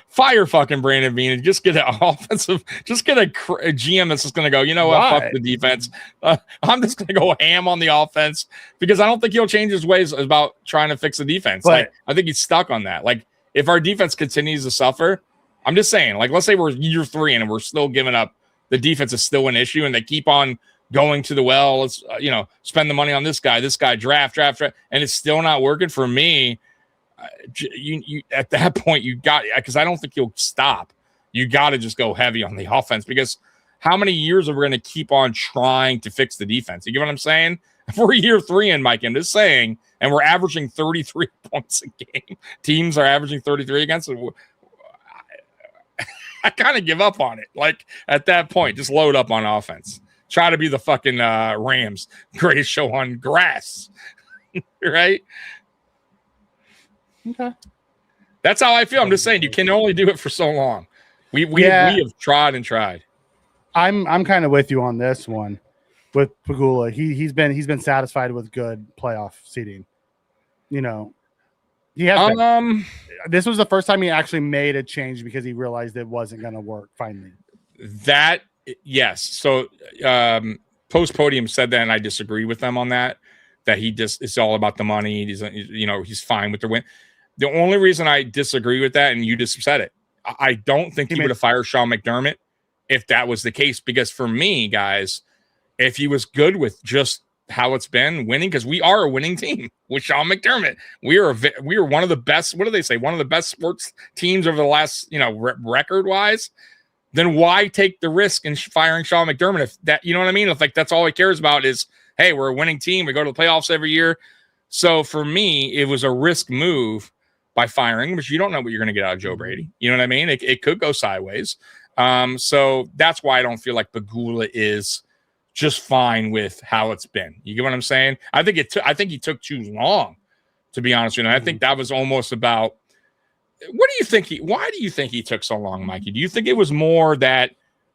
fire fucking Brandon Beane and just get an offensive, just get a GM that's just going to go, you know what? Fuck the defense. I'm just going to go ham on the offense because I don't think he'll change his ways about trying to fix the defense. Like, I think he's stuck on that. Like, if our defense continues to suffer, I'm just saying, like, let's say we're year 3 and we're still giving up. The defense is still an issue and they keep on going to the well. Let's, spend the money on this guy, draft. And it's still not working for me. You at that point you got, because I don't think you'll stop. You got to just go heavy on the offense because how many years are we going to keep on trying to fix the defense? You get what I'm saying? If we're year 3 in, Mike, I'm just saying, and we're averaging 33 points a game. Teams are averaging 33 against it. I kind of give up on it. Like at that point, just load up on offense. Try to be the fucking Rams, greatest show on grass, right? Okay. That's how I feel. I'm just saying you can only do it for so long. We have tried and tried. I'm kind of with you on this one with Pagula. He's been satisfied with good playoff seeding. He has been. This was the first time he actually made a change because he realized it wasn't going to work finally. That yes. So post podium said that, and I disagree with them on that. That it's all about the money. He's fine with the win. The only reason I disagree with that, and you just said it, I don't think he would have fired Sean McDermott if that was the case. Because for me, guys, if he was good with just how it's been winning, because we are a winning team with Sean McDermott. We are one of the best. What do they say? One of the best sports teams over the last, record wise. Then why take the risk in firing Sean McDermott if that, you know what I mean? If like that's all he cares about is, hey, we're a winning team. We go to the playoffs every year. So for me, it was a risk move by firing, but you don't know what you're going to get out of Joe Brady. You know what I mean? It could go sideways. So that's why I don't feel like Pegula is just fine with how it's been. You get what I'm saying? I think he took too long, to be honest with you. And I think that was almost about, why do you think he took so long, Mikey? Do you think it was more that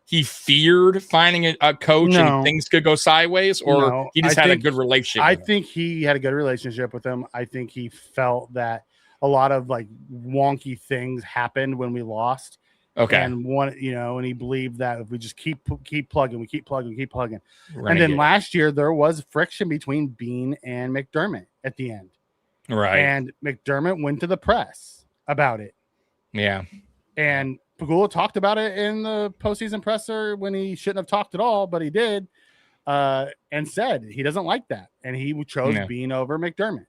he feared finding a coach and things could go sideways, or he just had a good relationship? I think he had a good relationship with him. I think he felt that a lot of like wonky things happened when we lost. Okay. And and he believed that if we just keep plugging. And then last year there was friction between Beane and McDermott at the end. Right. And McDermott went to the press about it. Yeah. And Pegula talked about it in the postseason presser when he shouldn't have talked at all, but he did, and said he doesn't like that. And he chose Beane over McDermott.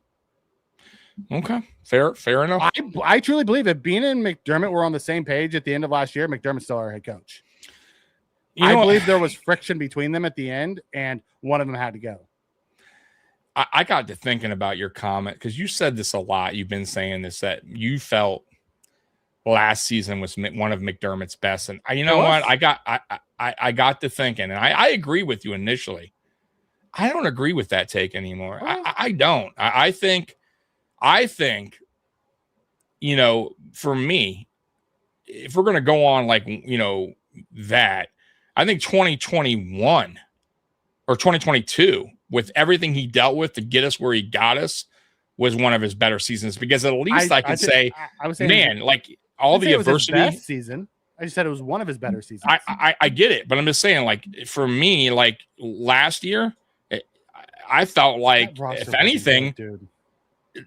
Okay. Fair enough. I truly believe if Beane and McDermott were on the same page at the end of last year, McDermott's still our head coach. I believe there was friction between them at the end, and one of them had to go. I got to thinking about your comment, because you said this a lot. You've been saying this, that you felt last season was one of McDermott's best. And you know what? I got to thinking, and I agree with you initially. I don't agree with that take anymore. I don't. I think, for me, if we're going to go on that, I think 2021 or 2022, with everything he dealt with to get us where he got us, was one of his better seasons, because at least I could say, man, like all the adversity. Best season. I just said it was one of his better seasons. I get it, but I'm just saying, like, for me, like last year, I felt like, if anything, dude.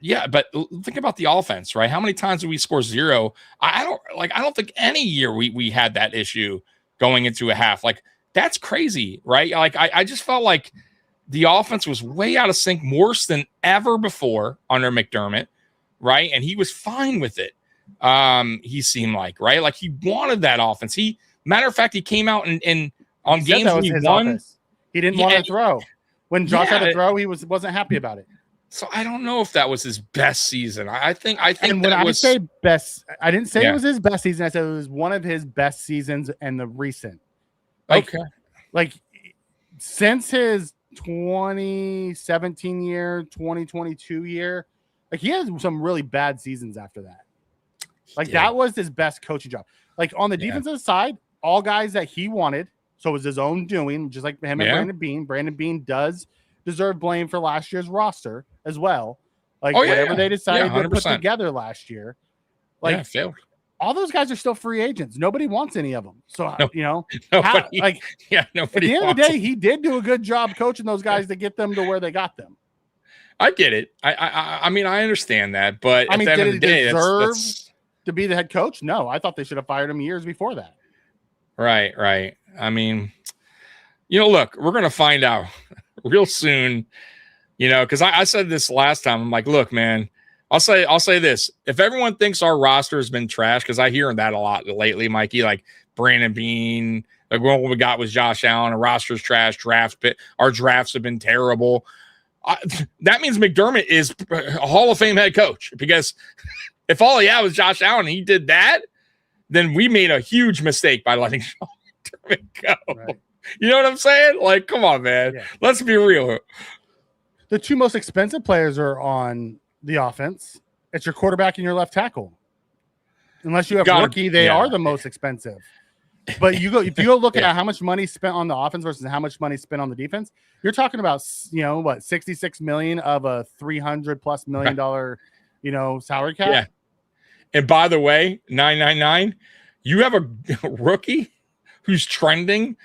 Yeah, but think about the offense, right? How many times did we score 0? I don't think any year we had that issue going into a half. Like, that's crazy, right? Like, I just felt like the offense was way out of sync, worse than ever before under McDermott, right? And he was fine with it. He seemed like, right? Like, he wanted that offense. Matter of fact, he came out and on games when he won. Office. He didn't want to throw. When Josh had to throw, he wasn't happy about it. So I don't know if that was his best season. I think and when I say best, I didn't say it was his best season. I said it was one of his best seasons and the recent. Like since his 2017 year, 2022 year, like he had some really bad seasons after that. Like that was his best coaching job. Like on the defensive side, all guys that he wanted, so it was his own doing, just like him and Brandon Beane. Brandon Beane does deserve blame for last year's roster as well. Like whatever they decided to put together last year. Like all those guys are still free agents. Nobody wants any of them. So nobody, at the end of the day, he did do a good job coaching those guys to get them to where they got them. I get it. I mean, I understand that, but I mean, did he deserve to be the head coach? No, I thought they should have fired him years before that. Right. I mean, look, we're going to find out real soon, because I said this last time. I'm like, look, man, I'll say this. If everyone thinks our roster has been trash, because I hear that a lot lately, Mikey, like Brandon Beane, like what we got was Josh Allen, our roster's trash, our drafts have been terrible. That means McDermott is a Hall of Fame head coach, because if all he had was Josh Allen and he did that, then we made a huge mistake by letting Sean McDermott go. Right. You know what I'm saying? Like, come on, man. Yeah. Let's be real. The two most expensive players are on the offense. It's your quarterback and your left tackle. Unless you have rookie, they are the most expensive. But if you go look at how much money spent on the offense versus how much money spent on the defense, you're talking about, $66 million of a $300+ million salary cap. Yeah. And by the way, 999, you have a rookie who's trending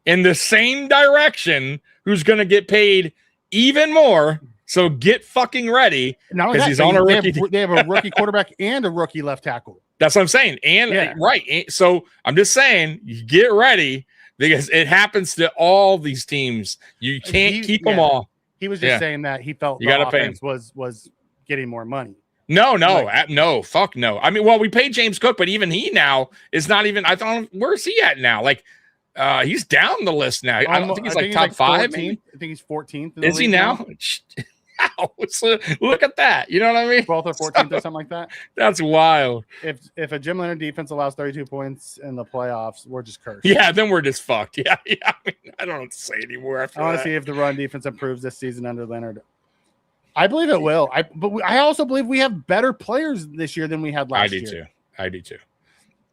in the same direction, who's going to get paid even more. So get fucking ready, because he's on a rookie. They have a rookie quarterback and a rookie left tackle. That's what I'm saying. And right. So I'm just saying, you get ready, because it happens to all these teams. You can't keep them all. He was just saying that he felt you the gotta pay offense was getting more money. No, fuck no. I mean, well, we paid James Cook, but even he now is not even. I thought, where's he at now? Like, he's down the list now. I don't think he's like top 5. Maybe? I think he's 14th. Is he now? So, look at that. You know what I mean? 12th or 14th or something like that. That's wild. If a Jim Leonard defense allows 32 points in the playoffs, we're just cursed. Yeah, then we're just fucked. Yeah. I mean, I don't know what to say anymore. I want to see if the run defense improves this season under Leonard. I believe it will. But I also believe we have better players this year than we had last year. I do too.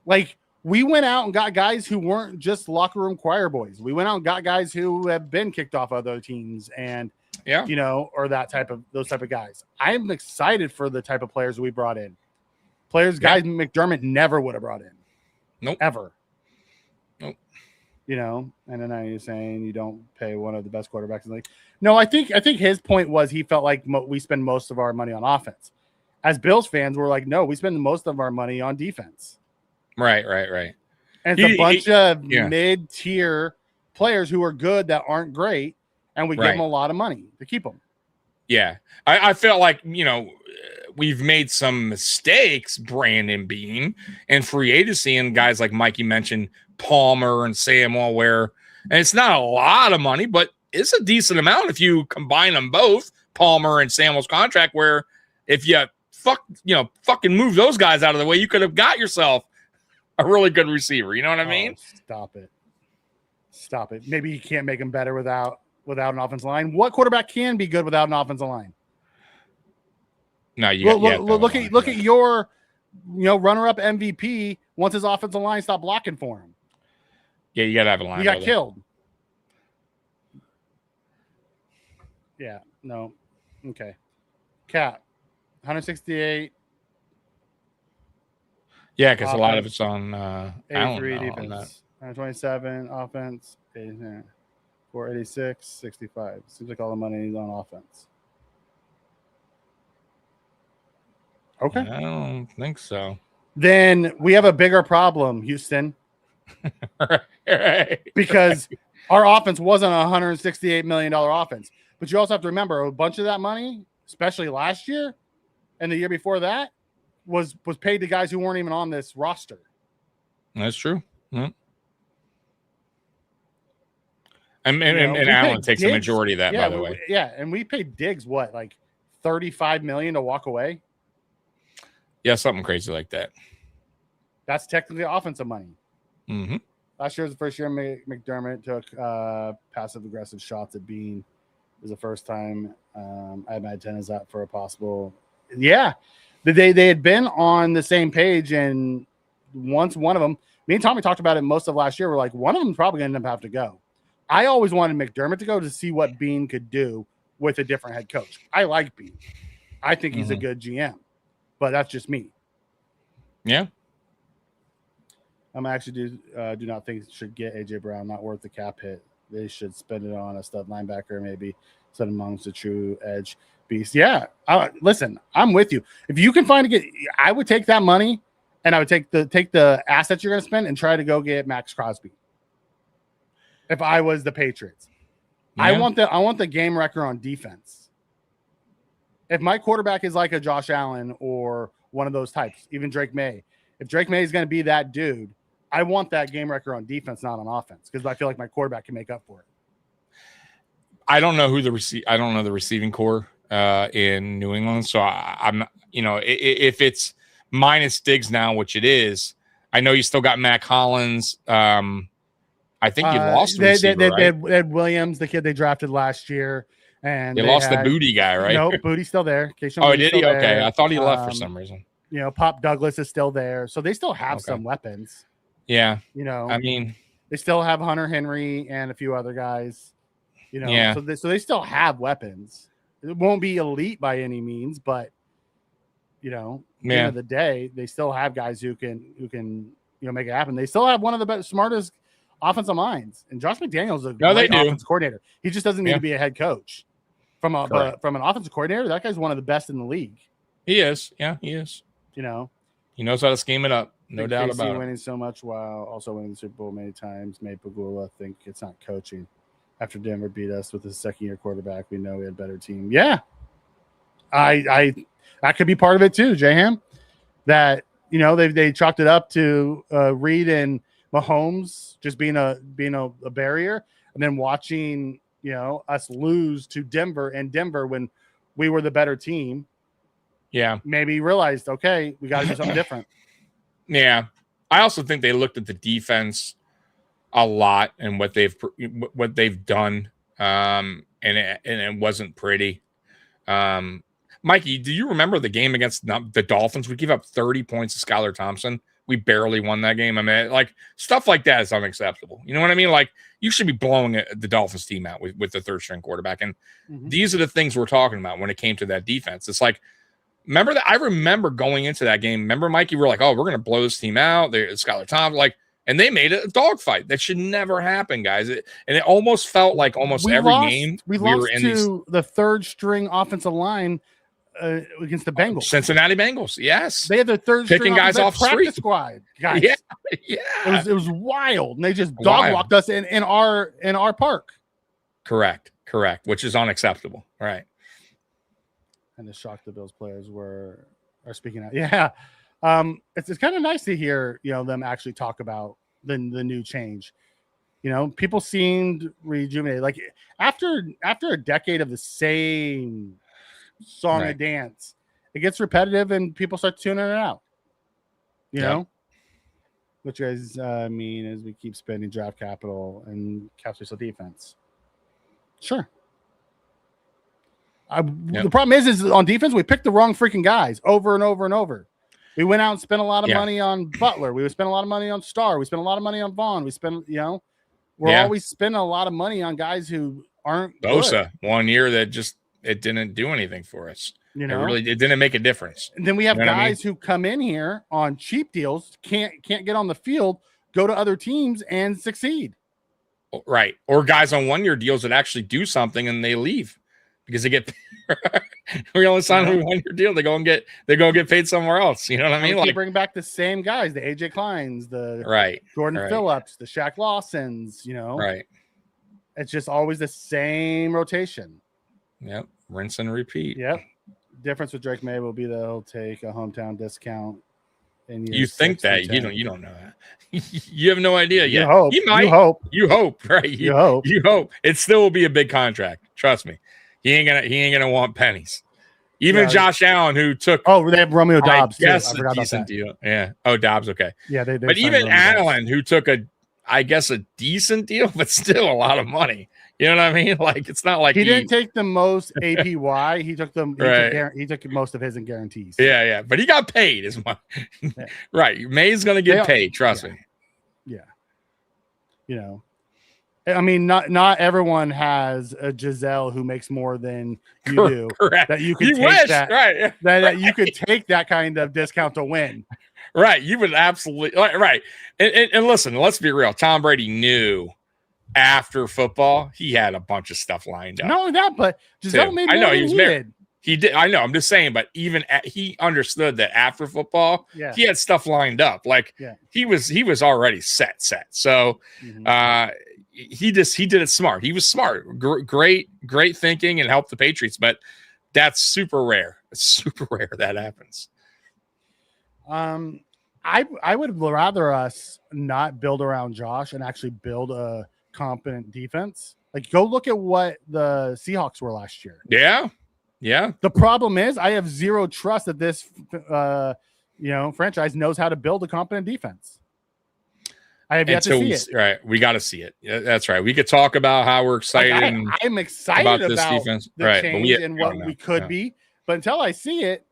Like, we went out and got guys who weren't just locker room choir boys. We went out and got guys who have been kicked off other teams and, or those type of guys. I'm excited for the type of players we brought in. Guys McDermott never would have brought in. Nope. Ever. Nope. And then now you're saying you don't pay one of the best quarterbacks in the league. No, I think his point was he felt like we spend most of our money on offense. As Bills fans, we're like, no, we spend most of our money on defense. Right. And it's a bunch of mid-tier players who are good that aren't great, and we give them a lot of money to keep them. Yeah. I felt like, we've made some mistakes, Brandon Beane, and free agency, and guys like Mikey mentioned, Palmer and Samuel, and it's not a lot of money, but it's a decent amount if you combine them both, Palmer and Samuel's contract, where if you fucking move those guys out of the way, you could have got yourself a really good receiver. You know what I mean? Stop it. Maybe you can't make them better without an offensive line. What quarterback can be good without an offensive line? No, look at your runner-up MVP once his offensive line stopped blocking for him. Yeah, you gotta have a line. He got killed. Yeah, no. Okay. Cap 168. Yeah, because a lot of it's on 83 defense. 127 offense. 486, 65. Seems like all the money is on offense. Okay. I don't think so. Then we have a bigger problem, Houston. Right. Because our offense wasn't a $168 million offense. But you also have to remember a bunch of that money, especially last year and the year before that, was paid to guys who weren't even on this roster. That's true. Mm-hmm. And Allen takes the majority of that, by the way. Yeah, and we paid Diggs like $35 million to walk away. Yeah, something crazy like that. That's technically offensive money. Mm-hmm. Last year was the first year McDermott took passive-aggressive shots at Beane. It was the first time I had my antennas out for a possible. Yeah, they had been on the same page, and once one of them, me and Tommy talked about it most of last year. We're like, one of them probably going to end up having to go. I always wanted McDermott to go to see what Beane could do with a different head coach. I like Beane. I think he's a good GM, but that's just me. Yeah. I'm actually do not think should get AJ Brown. Not worth the cap hit. They should spend it on a stud linebacker, maybe set amongst a true edge beast. Yeah, listen, I'm with you. If you can find I would take that money, and I would take the assets you're going to spend and try to go get Max Crosby. If I was the Patriots, I want the game wrecker on defense. If my quarterback is like a Josh Allen or one of those types, even Drake May, if Drake May is going to be that dude, I want that game wrecker on defense, not on offense, because I feel like my quarterback can make up for it. I don't know I don't know the receiving core in New England, so I'm not. If it's minus Diggs now, which it is, I know you still got Mac Hollins. I think you lost the receiver, right? They had Williams, the kid they drafted last year, and they lost the Booty guy, right? No, Booty's still there. Oh, did he? Okay, I thought he left for some reason. Pop Douglas is still there, so they still have some weapons. Yeah, I mean, they still have Hunter Henry and a few other guys. So they still have weapons. It won't be elite by any means, but at the end of the day, they still have guys who can make it happen. They still have one of the best, smartest offensive minds, and Josh McDaniels is a great offensive coordinator. He just doesn't need to be a head coach. From an offensive coordinator, that guy's one of the best in the league. He is. Yeah, he is. He knows how to scheme it up. No doubt about it. Winning so much while also winning the Super Bowl many times made Pagula think it's not coaching. After Denver beat us with his second-year quarterback, we know we had a better team. Yeah, I that could be part of it too, J-Ham. That they chalked it up to Reed and Mahomes just being a barrier, and then watching us lose to Denver when we were the better team. Yeah, maybe realized, okay, we got to do something different. Yeah, I also think they looked at the defense a lot and what they've done, and it wasn't pretty. Mikey, do you remember the game against the Dolphins? We gave up 30 points to Skylar Thompson. We barely won that game. I mean, like, stuff like that is unacceptable. You know what I mean? Like, you should be blowing the Dolphins team out with the third string quarterback. And these are the things we're talking about when it came to that defense. It's like, remember that? I remember going into that game. Remember, Mikey, we're like, oh, we're going to blow this team out. Skylar Thompson, like, and they made it a dogfight. That should never happen, guys. And it almost felt like every game we lost to the third string offensive line against the Bengals. Cincinnati Bengals, yes. They had their third picking string guys off the street squad. Guys. Yeah. It was wild. And they just dog walked us in our park. Correct. Which is unacceptable. Right. And the shock the Bills players are speaking out. Yeah. It's kind of nice to hear, them actually talk about the new change. People seemed rejuvenated. Like after a decade of the same song and dance, it gets repetitive and people start tuning it out. You know, what you guys mean is we keep spending draft capital and cap space on defense. Sure. The problem is on defense we picked the wrong freaking guys over and over and over. We went out and spent a lot of money on Butler. We spent a lot of money on Starr. We spent a lot of money on Vaughn. We spent, we're always spending a lot of money on guys who aren't Bosa good. 1 year that just it didn't do anything for us. It didn't make a difference. And then we have guys who come in here on cheap deals, can't get on the field, go to other teams and succeed. Right. Or guys on 1 year deals that actually do something and they leave because they get we only signed a 1 year deal. They go get paid somewhere else. You know what I mean? Like bring back the same guys, the AJ Kleins, the Jordan Phillips, the Shaq Lawsons, Right. It's just always the same rotation. Yep. Rinse and repeat. Yep. Difference with Drake May will be that he'll take a hometown discount. You think that you don't know that. You have no idea yet. You hope. You hope, right? You hope. You hope. It still will be a big contract. Trust me. He ain't gonna want pennies. Even Josh Allen, who took they have Romeo Dobbs. I forgot decent about that. Deal. Yeah. Oh, Dobbs. Okay. Yeah, they but even Allen, who took a decent deal, but still a lot of money. You know what I mean? Like it's not like he didn't take the most APY. He took them. He took most of his in guarantees. Yeah. But he got paid as much. Right. May's gonna get paid. Trust me. Yeah. I mean, not everyone has a Giselle who makes more than you do. Correct. That you could take that. Right. That you could take that kind of discount to win. Right. You would absolutely right. And listen, let's be real. Tom Brady knew after football he had a bunch of stuff lined up. Not only that, but Giselle made more than he did. He did. I know. I'm just saying, but even he understood that after football, he had stuff lined up. Like he was already set. So he did it smart. He was smart. Great thinking and helped the Patriots, but that's super rare. It's super rare that happens. I would rather us not build around Josh and actually build a competent defense. Like go look at what the Seahawks were last year. Yeah. The problem is I have zero trust that this franchise knows how to build a competent defense. I have yet to see it. Right. We got to see it. Yeah, that's right. We could talk about how we're excited. I'm excited about this defense. The change and what we could be. But until I see it.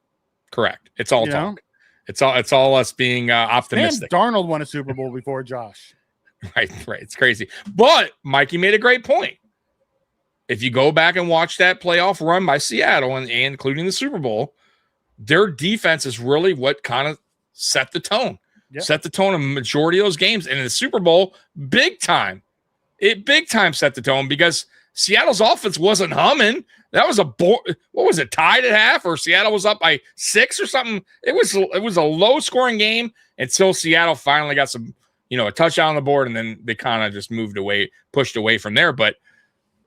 Correct. It's all talk. It's all us being optimistic. Sam Darnold won a Super Bowl before Josh. Right. It's crazy. But Mikey made a great point. If you go back and watch that playoff run by Seattle and including the Super Bowl, their defense is really what kind of set the tone. Yep. Set the tone of majority of those games. And in the Super Bowl, big time set the tone because Seattle's offense wasn't humming. That was what was it, tied at half, or Seattle was up by 6 or something? It was a low scoring game until Seattle finally got some, a touchdown on the board, and then they kind of just pushed away from there. But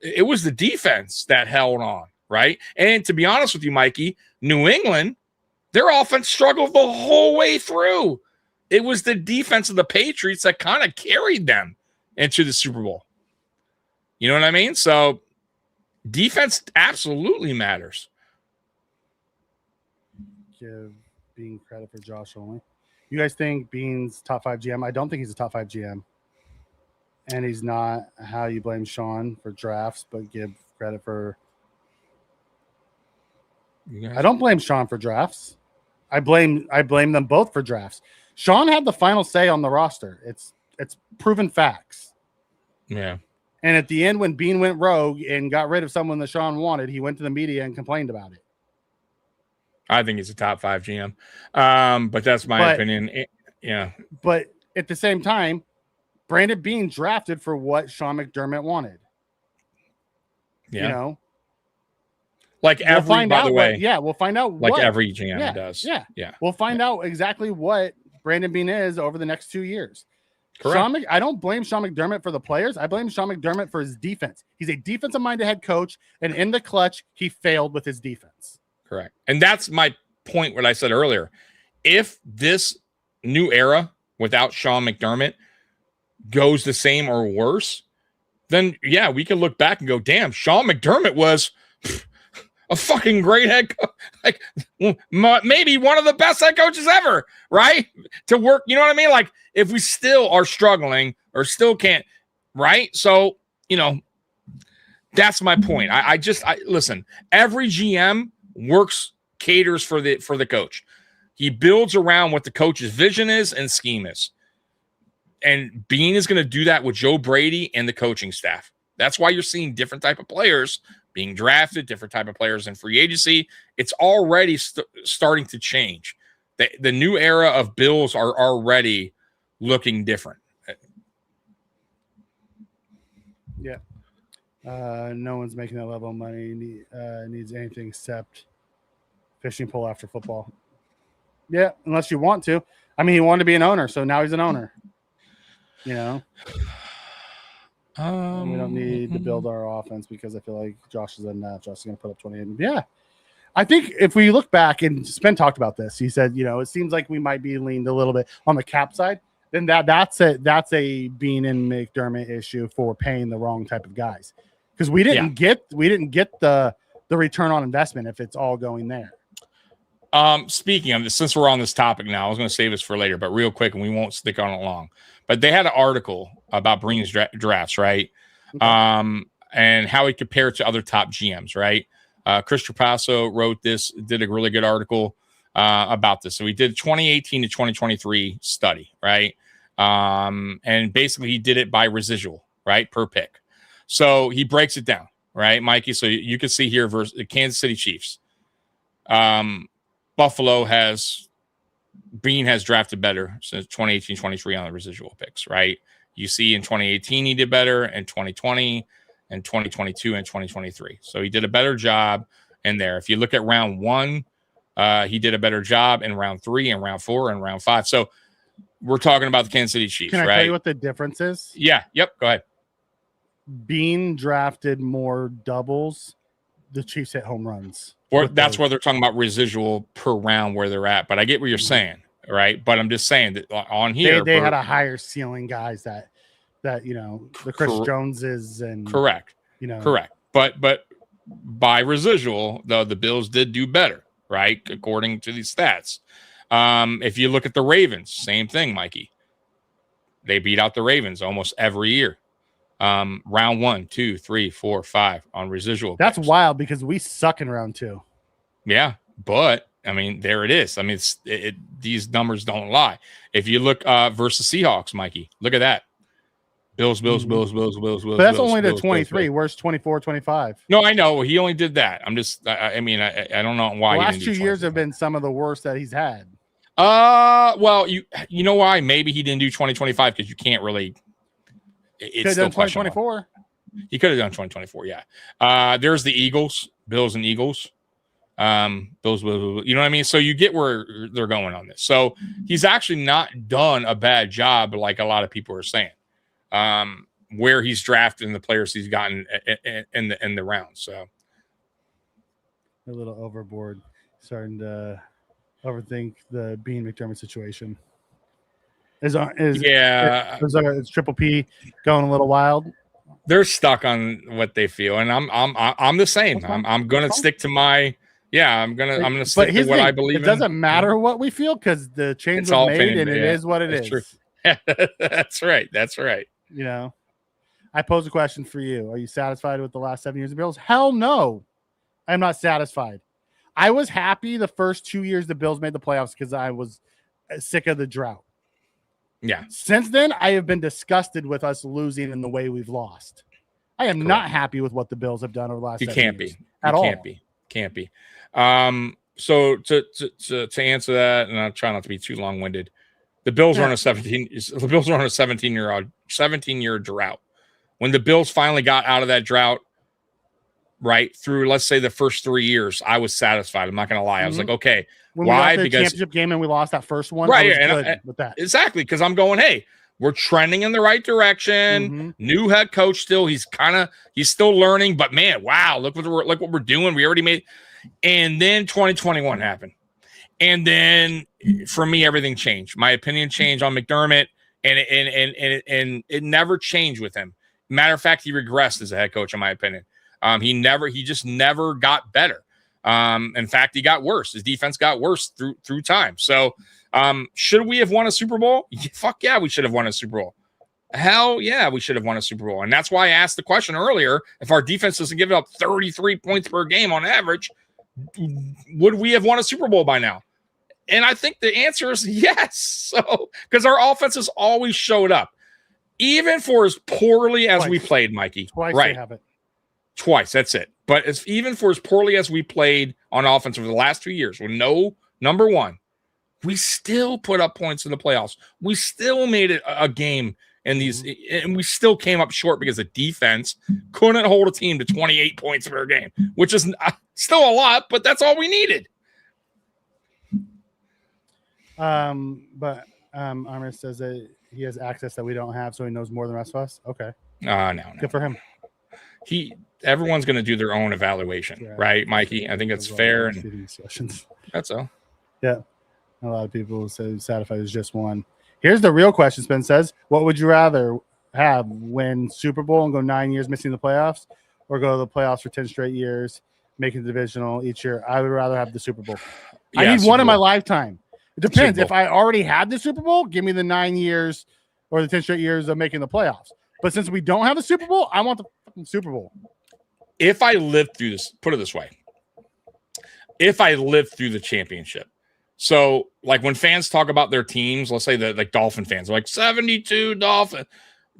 It was the defense that held on, right? And to be honest with you, Mikey, New England, their offense struggled the whole way through. It was the defense of the Patriots that kind of carried them into the Super Bowl. You know what I mean? So defense absolutely matters. Give Beane credit for Josh only. You guys think Beane's top 5 GM? I don't think he's a top 5 GM. And he's not how you blame Sean for drafts, but give credit for. I don't blame Sean for drafts. I blame them both for drafts. Sean had the final say on the roster. It's proven facts. Yeah. And at the end, when Beane went rogue and got rid of someone that Sean wanted, he went to the media and complained about it. I think he's a top 5 GM. But that's my opinion. Yeah. But at the same time, Brandon Beane drafted for what Sean McDermott wanted. Yeah. You know? Like every, by the way. We'll find out like what. every GM does. Yeah. We'll find out exactly what Brandon Beane is over the next 2 years. Correct. I don't blame Sean McDermott for the players. I blame Sean McDermott for his defense. He's a defensive-minded head coach, and in the clutch, he failed with his defense. Correct. And that's my point, what I said earlier. If this new era without Sean McDermott goes the same or worse, then, yeah, we can look back and go, damn, Sean McDermott was a fucking great head coach. Like, maybe one of the best head coaches ever, right? To work, you know what I mean? Like, if we still are struggling or still can't, right? So, you know, that's my point. I listen, every GM caters for the coach. He builds around what the coach's vision is and scheme is. And Beane is going to do that with Joe Brady and the coaching staff. That's why you're seeing different type of players being drafted, different type of players in free agency. It's already starting to change. The new era of Bills are already looking different. Yeah. No one's making that level of money. Needs anything except fishing pole after football. Yeah, unless you want to. I mean, he wanted to be an owner, so now he's an owner. You know? We don't need to build our offense because I feel like Josh is enough. Josh is going to put up 28. Yeah. I think if we look back, and Spen talked about this, he said, you know, it seems like we might be leaned a little bit on the cap side. Then that's a Beane and McDermott issue for paying the wrong type of guys. Because we didn't get the return on investment if it's all going there. Speaking of this, since we're on this topic now, I was going to save this for later, but real quick, and we won't stick on it long. But they had an article about Beane's drafts, right? Okay. And how he compared to other top GMs, right? Chris Trapasso wrote this, did a really good article about this. So he did 2018 to 2023 study, right? And basically he did it by residual, right? Per pick. So he breaks it down, right, Mikey? So you can see here versus the Kansas City Chiefs. Beane has drafted better since 2018-23 on the residual picks, right? You see in 2018 he did better, in 2020, and 2022 and 2023. So he did a better job in there. If you look at round 1, he did a better job in round 3 and round 4 and round 5. So we're talking about the Kansas City Chiefs, right? Can I tell you what the difference is? Yeah. Yep. Go ahead. Beane drafted more doubles. The Chiefs hit home runs. Or that's where they're talking about residual per round where they're at. But I get what you're saying, right? But I'm just saying that on here they had a higher ceiling guys that you know, the Chris Joneses and correct. You know, correct. But by residual, though, the Bills did do better, right? According to these stats. If you look at the Ravens, same thing, Mikey. They beat out the Ravens almost every year. Round 1, 2, 3, 4, 5 on residual. That's picks. wild because we suck in round 2. Yeah, but I mean, there it is. I mean, these numbers don't lie. If you look versus Seahawks, Mikey, look at that. Bills. But that's only the 23. Where's 24, 25? No, I know. He only did that. I'm just, I mean, I don't know why. The last 2 years have been some of the worst that he's had. Well, you know why? Maybe he didn't do 2025 because you can't really. It's still 2024. He could have done 2024. Yeah. There's the Eagles, Bills and Eagles. Bills, you know what I mean? So you get where they're going on this. So he's actually not done a bad job like a lot of people are saying. where he's drafted and the players he's gotten in the round. So a little overboard, starting to overthink the Beane McDermott situation. Is Triple P going a little wild? They're stuck on what they feel, and I'm the same. I'm gonna stick to my I'm gonna stick to what I believe in. It doesn't matter what we feel because the change was made, and it is what it is. True. That's right. You know, I pose a question for you. Are you satisfied with the last 7 years of the Bills? Hell no, I'm not satisfied. I was happy the first 2 years the Bills made the playoffs because I was sick of the drought. Yeah. Since then, I have been disgusted with us losing in the way we've lost. I am not happy with what the Bills have done over the last 7 years. Can't be. So to answer that, and I'll try not to be too long-winded, the Bills are on a 17-year drought. When the Bills finally got out of that drought, right through, let's say, the first 3 years, I was satisfied. I'm not going to lie. I was like, okay, when why? We got the because championship game and we lost that first one, right? I was good with that. Exactly, because I'm going, hey, we're trending in the right direction. New head coach still. He's still learning, but man, wow, look what we're doing. We already made, and then 2021 happened, and then for me, everything changed. My opinion changed on McDermott, and it never changed with him. Matter of fact, he regressed as a head coach, in my opinion. He just never got better. In fact, he got worse. His defense got worse through time. So, should we have won a Super Bowl? Fuck yeah, we should have won a Super Bowl. Hell yeah, we should have won a Super Bowl. And that's why I asked the question earlier, if our defense doesn't give up 33 points per game on average, would we have won a Super Bowl by now? And I think the answer is yes. So, because our offense has always showed up, even for as poorly as we played, Mikey. Twice right? They have it. Twice. That's it. But even for as poorly as we played on offense over the last 2 years, with no number one, we still put up points in the playoffs. We still made it a game in these, and we still came up short because the defense couldn't hold a team to 28 points per game, which is still a lot, but that's all we needed. But Armin says that he has access that we don't have, so he knows more than the rest of us. Okay. No. Good for him. Everyone's going to do their own evaluation, right, Mikey? I think that's fair. And that's all. Yeah. A lot of people say satisfied is just one. Here's the real question. Spence says, what would you rather have, win Super Bowl and go 9 years missing the playoffs, or go to the playoffs for 10 straight years, making the divisional each year? I would rather have the Super Bowl. I need one in my lifetime. It depends. If I already had the Super Bowl, give me the 9 years or the 10 straight years of making the playoffs. But since we don't have a Super Bowl, I want the fucking Super Bowl. If I lived through this, put it this way. If I lived through the championship. So, like when fans talk about their teams, let's say like Dolphin fans, they're like 72 Dolphin.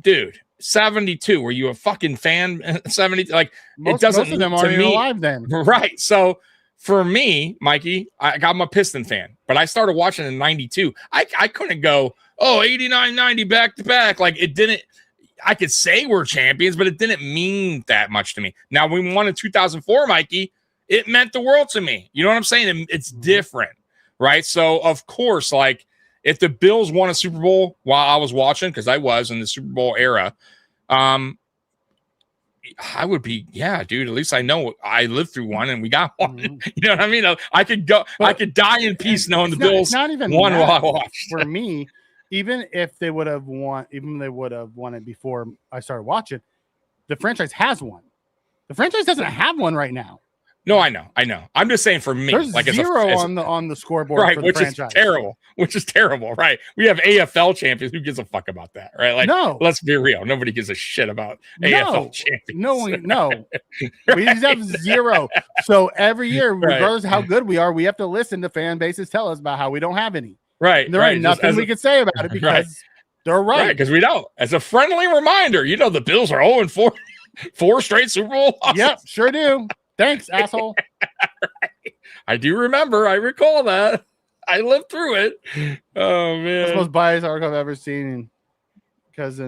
Dude, 72. Were you a fucking fan? 70? Like, it doesn't. Most of them aren't even alive then. Right. So, for me, Mikey, I'm a Piston fan, but I started watching in 92. I couldn't go, 89, 90 back to back. Like, it didn't. I could say we're champions, but it didn't mean that much to me. Now, when we won in 2004, Mikey, it meant the world to me. You know what I'm saying? It's different, right? So, of course, like, if the Bills won a Super Bowl while I was watching, because I was in the Super Bowl era, I would be, dude, at least I know I lived through one and we got one. You know what I mean? I could die in peace knowing the Bills won while I watched. For me, even if they would have won, it before I started watching, the franchise has one. The franchise doesn't have one right now. No, I know. I'm just saying for me, there's like zero on the scoreboard, right? For the which franchise. Is terrible, right? We have AFL champions. Who gives a fuck about that, right? Like, no. Let's be real. Nobody gives a shit about AFL champions. No. We just have zero. So every year, regardless of how good we are, we have to listen to fan bases tell us about how we don't have any. Right. And there ain't nothing we can say about it because they're right. Because we don't. As a friendly reminder, the Bills are 0-4, 4 straight Super Bowl losses. Yep, sure do. Thanks, asshole. Right. I do remember. I recall that. I lived through it. Oh, man. That's the most biased article I've ever seen. Because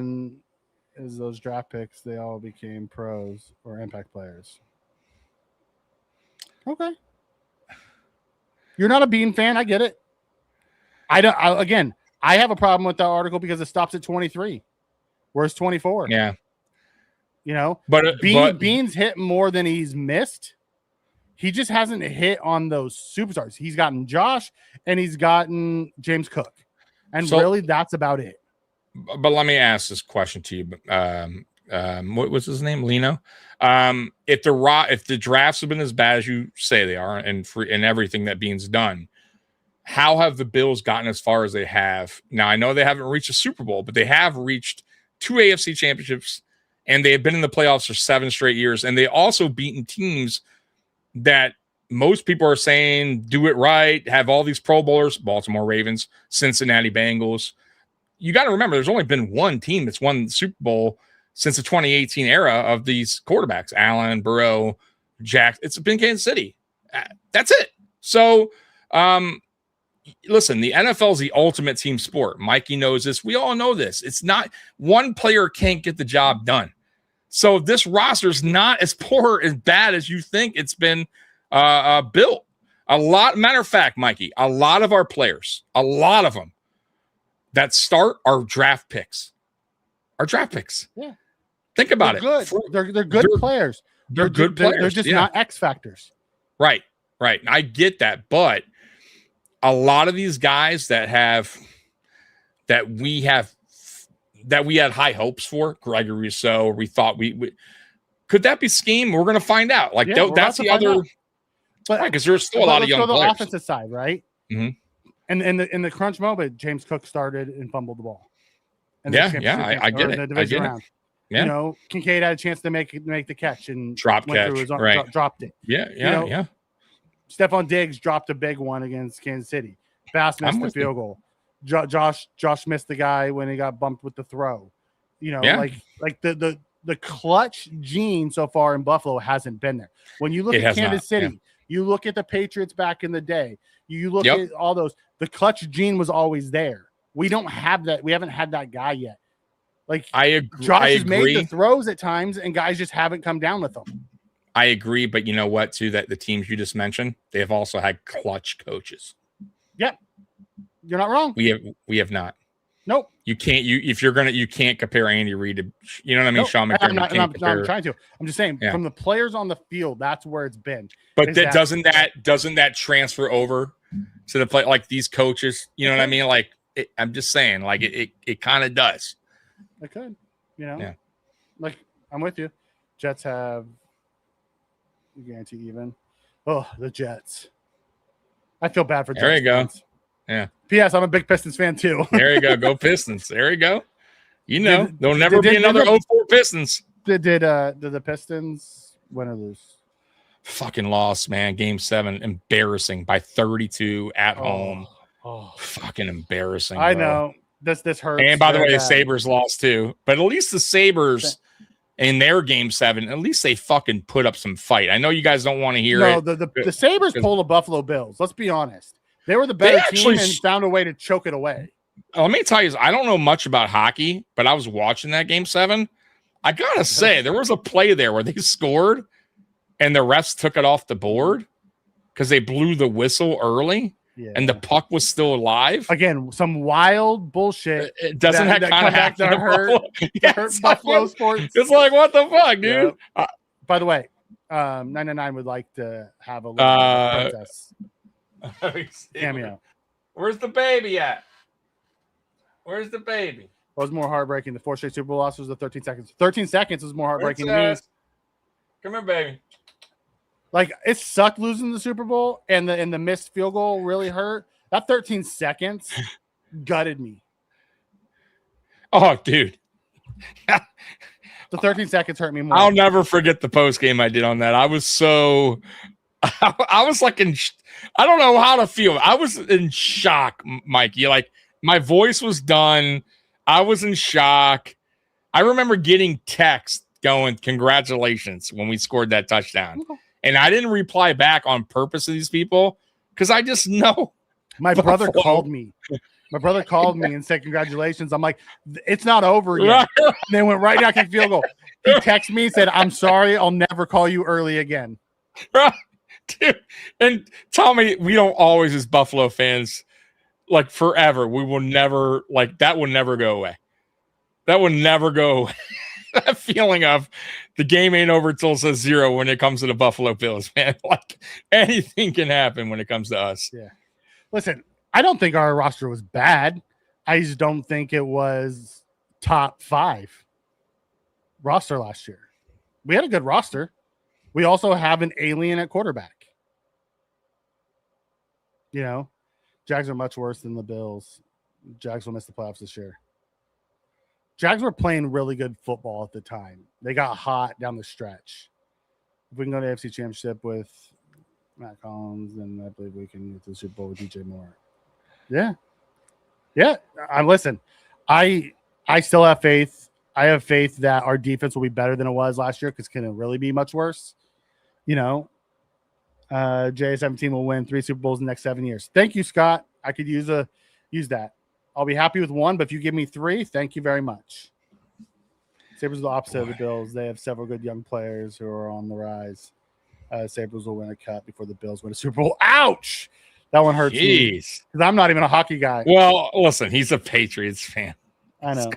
those draft picks, they all became pros or impact players. Okay. You're not a Beane fan. I get it. I have a problem with that article because it stops at 23. Where's 24? Yeah. You know, but Beane's hit more than he's missed. He just hasn't hit on those superstars. He's gotten Josh and he's gotten James Cook, and really that's about it. But let me ask this question to you. What was his name? Lino. If the drafts have been as bad as you say they are, and everything that Beane's done, how have the Bills gotten as far as they have? Now I know they haven't reached a Super Bowl, but they have reached 2 AFC championships, and they have been in the playoffs for 7 straight years, and they also beaten teams that most people are saying do it right, have all these Pro Bowlers: Baltimore Ravens, Cincinnati Bengals. You got to remember, there's only been one team that's won the Super Bowl since the 2018 era of these quarterbacks: Allen, Burrow, Jack. It's been Kansas City. That's it. So, listen, the NFL is the ultimate team sport. Mikey knows this. We all know this. It's not one player can't get the job done. So this roster is not as poor, as bad as you think it's been built. Matter of fact, Mikey, a lot of our players, a lot of them that start are draft picks. Yeah. Think about it. Good. They're good players. They're good players. They're just not X factors. Right. I get that, but a lot of these guys that we had high hopes for, Gregory Rousseau, we thought we could that be scheme? We're going to find out. Like that's the other, because there's still a lot of young players. The offensive side, right? Mm-hmm. And in the crunch moment, James Cook started and fumbled the ball. And I get it. I get it. Yeah. You know, Kincaid had a chance to make the catch and dropped it. Yeah. Stefon Diggs dropped a big one against Kansas City. Bass missed the field goal. Josh missed the guy when he got bumped with the throw. You know, like the clutch gene so far in Buffalo hasn't been there. When you look at Kansas City, you look at the Patriots back in the day, you look at all those, the clutch gene was always there. We don't have that. We haven't had that guy yet. Like I agree. Josh has made the throws at times and guys just haven't come down with them. I agree, but you know what, too, that the teams you just mentioned, they have also had clutch coaches. Yep. You're not wrong. We have not. Nope. You can't you can't compare Andy Reid to, you know what I mean? Nope. Sean McDermott. I'm trying to. I'm just saying from the players on the field, that's where it's been. But doesn't that transfer over to the play, like these coaches? You know what I mean? Like I'm just saying, like it kind of does. It could, you know. Yeah. Like I'm with you. Jets have guarantee even. Oh, the Jets. I feel bad for Jets. There you go. Fans. Yeah. P.S. I'm a big Pistons fan too. There you go. Go Pistons. There you go. You know, there'll never be another 0-4 Pistons. Did the Pistons win or lose? Fucking lost, man. Game 7, embarrassing by 32 at home. Oh, fucking embarrassing. I know. This hurts. And by the way, the Sabres lost too. But at least the Sabres in their Game 7, at least they fucking put up some fight. I know you guys don't want to hear it. No, the Sabres pulled the Buffalo Bills. Let's be honest. They were the better team and found a way to choke it away. Let me tell you, I don't know much about hockey, but I was watching that Game 7. I got to say, there was a play there where they scored and the refs took it off the board because they blew the whistle early and the puck was still alive. Again, some wild bullshit. Doesn't that kind of happen to hurt Buffalo sports? It's like, what the fuck, dude? Yeah. By the way, 999 would like to have a little protest. Cameo. Where's the baby at? Where's the baby? What was more heartbreaking? The 4 straight Super Bowl losses, the 13 seconds. 13 seconds was more heartbreaking to me. Come here, baby. Like it sucked losing the Super Bowl, and the missed field goal really hurt. That 13 seconds gutted me. Oh, dude. The 13 seconds hurt me more. I'll never forget the post game I did on that. I was so. I was like I don't know how to feel. I was in shock, Mikey. Like my voice was done. I was in shock. I remember getting text going, "Congratulations," when we scored that touchdown. And I didn't reply back on purpose to these people because I just know. My brother called me. My brother called me and said, "Congratulations." I'm like, "It's not over yet." And they went right down to the field goal. He texted me and said, "I'm sorry. I'll never call you early again." Dude. And tell me, we don't always, as Buffalo fans, like forever, we will never, like that will never go away. That will never go away. that feeling of the game ain't over until it says 0 when it comes to the Buffalo Bills, man. Like anything can happen when it comes to us. Yeah. Listen, I don't think our roster was bad. I just don't think it was top 5 roster last year. We had a good roster. We also have an alien at quarterback. You know, Jags are much worse than the Bills. Jags will miss the playoffs this year. Jags were playing really good football at the time. They got hot down the stretch. If we can go to the AFC Championship with Matt Collins, then I believe we can get to the Super Bowl with DJ Moore. Yeah. Yeah. Listen, I still have faith. I have faith that our defense will be better than it was last year because can it really be much worse? You know, J17 will win 3 Super Bowls in the next 7 years. Thank you, Scott. I could use that. I'll be happy with 1, but if you give me 3, thank you very much. Sabres are the opposite of the Bills. They have several good young players who are on the rise. Sabres will win a cup before the Bills win a Super Bowl. Ouch! That one hurts me because I'm not even a hockey guy. Well, listen, he's a Patriots fan. I know.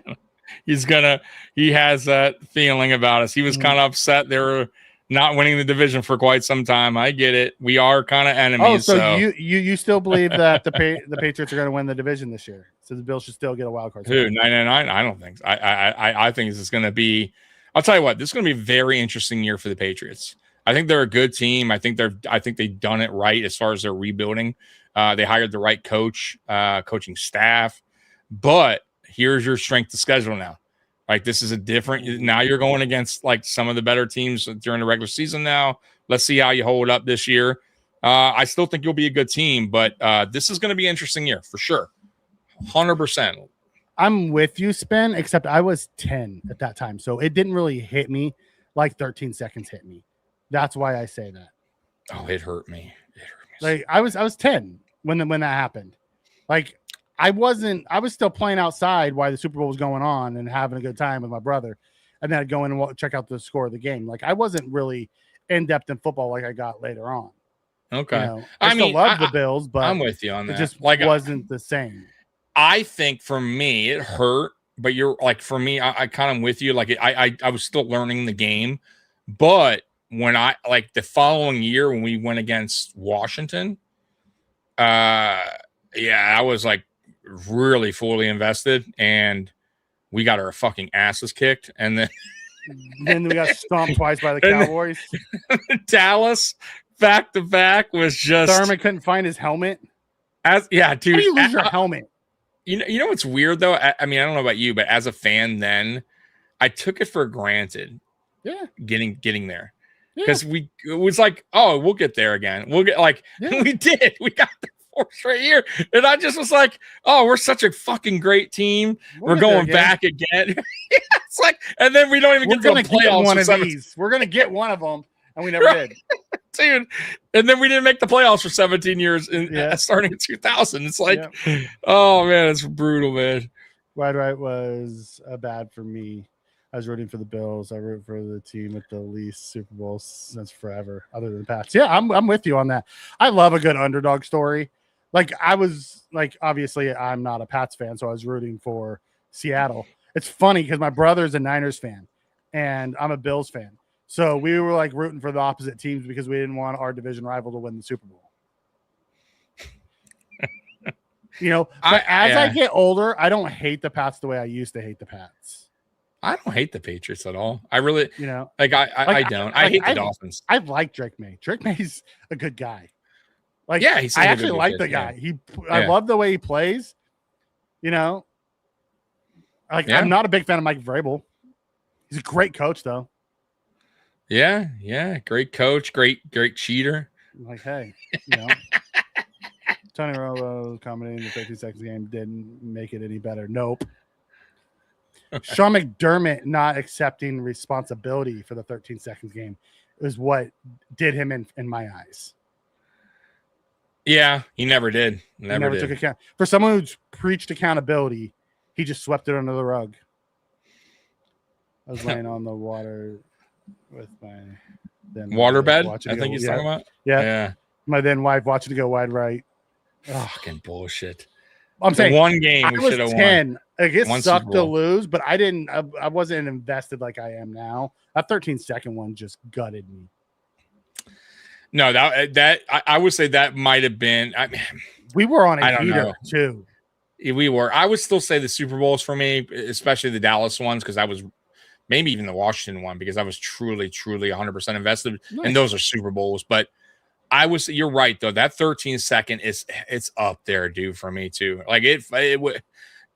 He has that feeling about us. He was kind of upset they were not winning the division for quite some time. I get it. We are kind of enemies. Oh, so you still believe that the Patriots are going to win the division this year? So the Bills should still get a wild card. Who? 999? I don't think so. I think this is going to be. I'll tell you what. This is going to be a very interesting year for the Patriots. I think they're a good team. I think they've done it right as far as their rebuilding. They hired the right coaching staff. But here's your strength of schedule now. Like this is a different. Now you're going against like some of the better teams during the regular season. Now let's see how you hold up this year. I still think you'll be a good team, but this is going to be an interesting year for sure. 100%. I'm with you, Spin. Except I was 10 at that time, so it didn't really hit me like 13 seconds hit me. That's why I say that. Oh, it hurt me. Like I was 10 when that happened. Like I was still playing outside while the Super Bowl was going on and having a good time with my brother, and then I'd go in and check out the score of the game. Like I wasn't really in depth in football like I got later on. Okay, you know, I still love the Bills, but I'm with you on that. It just wasn't the same. I think for me it hurt, but you're like for me, I kind of with you. Like I was still learning the game, but when I like the following year when we went against Washington, I was like really fully invested, and we got our fucking asses kicked, and then we got stomped twice by the Cowboys. Dallas back to back was just Thurman couldn't find his helmet. Dude. How do you lose your helmet? You know what's weird though? I mean, I don't know about you, but as a fan, then I took it for granted. Yeah, getting there. Because it was like, oh, we'll get there again. We'll get we did. We got the 4th straight year. And I just was like, oh, we're such a fucking great team. We're going back again. It's like, and then we don't even get to the playoffs. One of these. We're going to get one of them. And we never did. Dude. And then we didn't make the playoffs for 17 years starting in 2000. It's like, oh, man, it's brutal, man. Wide right was bad for me. I was rooting for the Bills. I root for the team with the least Super Bowls since forever, other than the Pats. Yeah, I'm with you on that. I love a good underdog story. Like I was like, obviously, I'm not a Pats fan, so I was rooting for Seattle. It's funny because my brother's a Niners fan, and I'm a Bills fan. So we were like rooting for the opposite teams because we didn't want our division rival to win the Super Bowl. You know, but as I get older, I don't hate the Pats the way I used to hate the Pats. I don't hate the Patriots at all. I really, you know, like I don't. I hate the Dolphins. I like Drake May. Drake May's a good guy. Like, yeah, he's I actually like the guy. I love the way he plays. You know, like I'm not a big fan of Mike Vrabel. He's a great coach, though. Yeah, great coach, great cheater. Like, hey, you know, Tony Romo commentating the 13 seconds game didn't make it any better. Nope. Sean McDermott not accepting responsibility for the 13 seconds game is what did him in my eyes. Yeah, he never did. Never took account. For someone who's preached accountability, he just swept it under the rug. I was laying on the water with my waterbed. I think he's talking about. Yeah. My then wife watching it go wide right. Fucking bullshit. I'm saying one game we should have won. 10. Like, it One sucked Super to Bowl. lose, but I wasn't invested like I am now. That 13-second one just gutted me. No, I would say that might have been. We were on I a don't heater know. too. We were. I would still say the Super Bowls for me, especially the Dallas ones, because I was maybe even the Washington one because I was truly 100% invested, and those are Super Bowls. But you're right though. That 13-second it's up there, dude, for me too. Like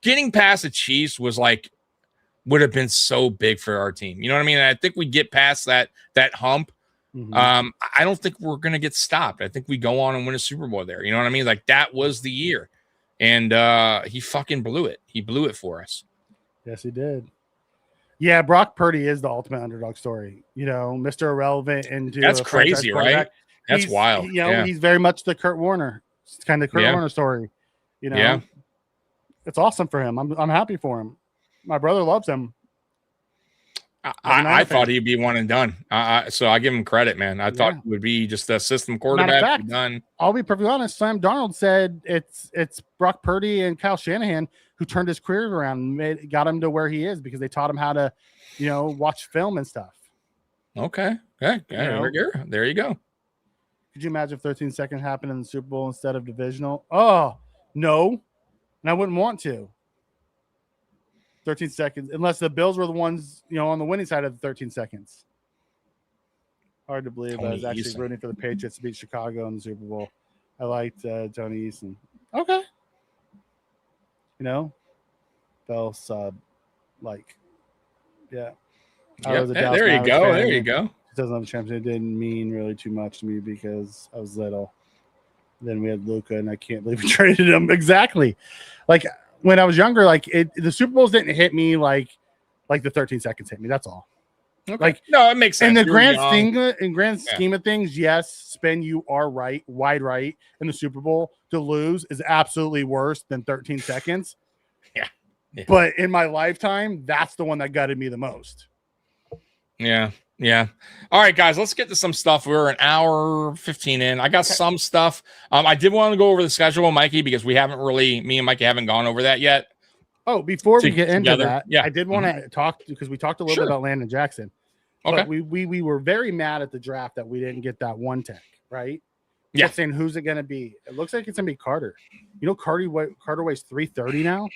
getting past the Chiefs would have been so big for our team. You know what I mean? And I think we get past that hump. Mm-hmm. I don't think we're gonna get stopped. I think we go on and win a Super Bowl there. You know what I mean? Like that was the year, and he fucking blew it. He blew it for us. Yes, he did. Yeah, Brock Purdy is the ultimate underdog story. You know, Mr. Irrelevant into that's crazy, right? That's wild. He's very much the Kurt Warner. It's kind of Kurt Warner story. You know, it's awesome for him. I'm happy for him. My brother loves him. I thought he'd be one and done. So I give him credit, man. I thought he would be just a system quarterback. Done. I'll be perfectly honest. Sam Darnold said it's Brock Purdy and Kyle Shanahan who turned his career around and got him to where he is because they taught him how to, watch film and stuff. Okay. There you go. Could you imagine if 13 seconds happened in the Super Bowl instead of divisional? Oh, no. And I wouldn't want to. 13 seconds, unless the Bills were the ones, on the winning side of the 13 seconds. Hard to believe I was actually rooting for the Patriots to beat Chicago in the Super Bowl. I liked Tony Eason. Okay. Bell sub, yeah. There you go. There you go. 2011 championship didn't mean really too much to me because I was little. Then we had Luca, and I can't believe we traded him. Exactly. When I was younger, the Super Bowls didn't hit me like the 13 seconds hit me. That's all. Okay. No, it makes sense. In the grand scheme of things, yes, Spin, you are right, wide right in the Super Bowl. To lose is absolutely worse than 13 seconds. Yeah. But in my lifetime, that's the one that gutted me the most. Yeah. All right, guys, let's get to some stuff. We're an hour 15 in. I got some stuff. I did want to go over the schedule, Mikey, because me and Mikey haven't gone over that yet. Oh, before we get into that, yeah. I did want to talk because we talked a little bit about Landon Jackson. Okay. But we were very mad at the draft that we didn't get that one tech, right? Yeah. Saying who's it going to be? It looks like it's going to be Carter. Carter weighs 330 now.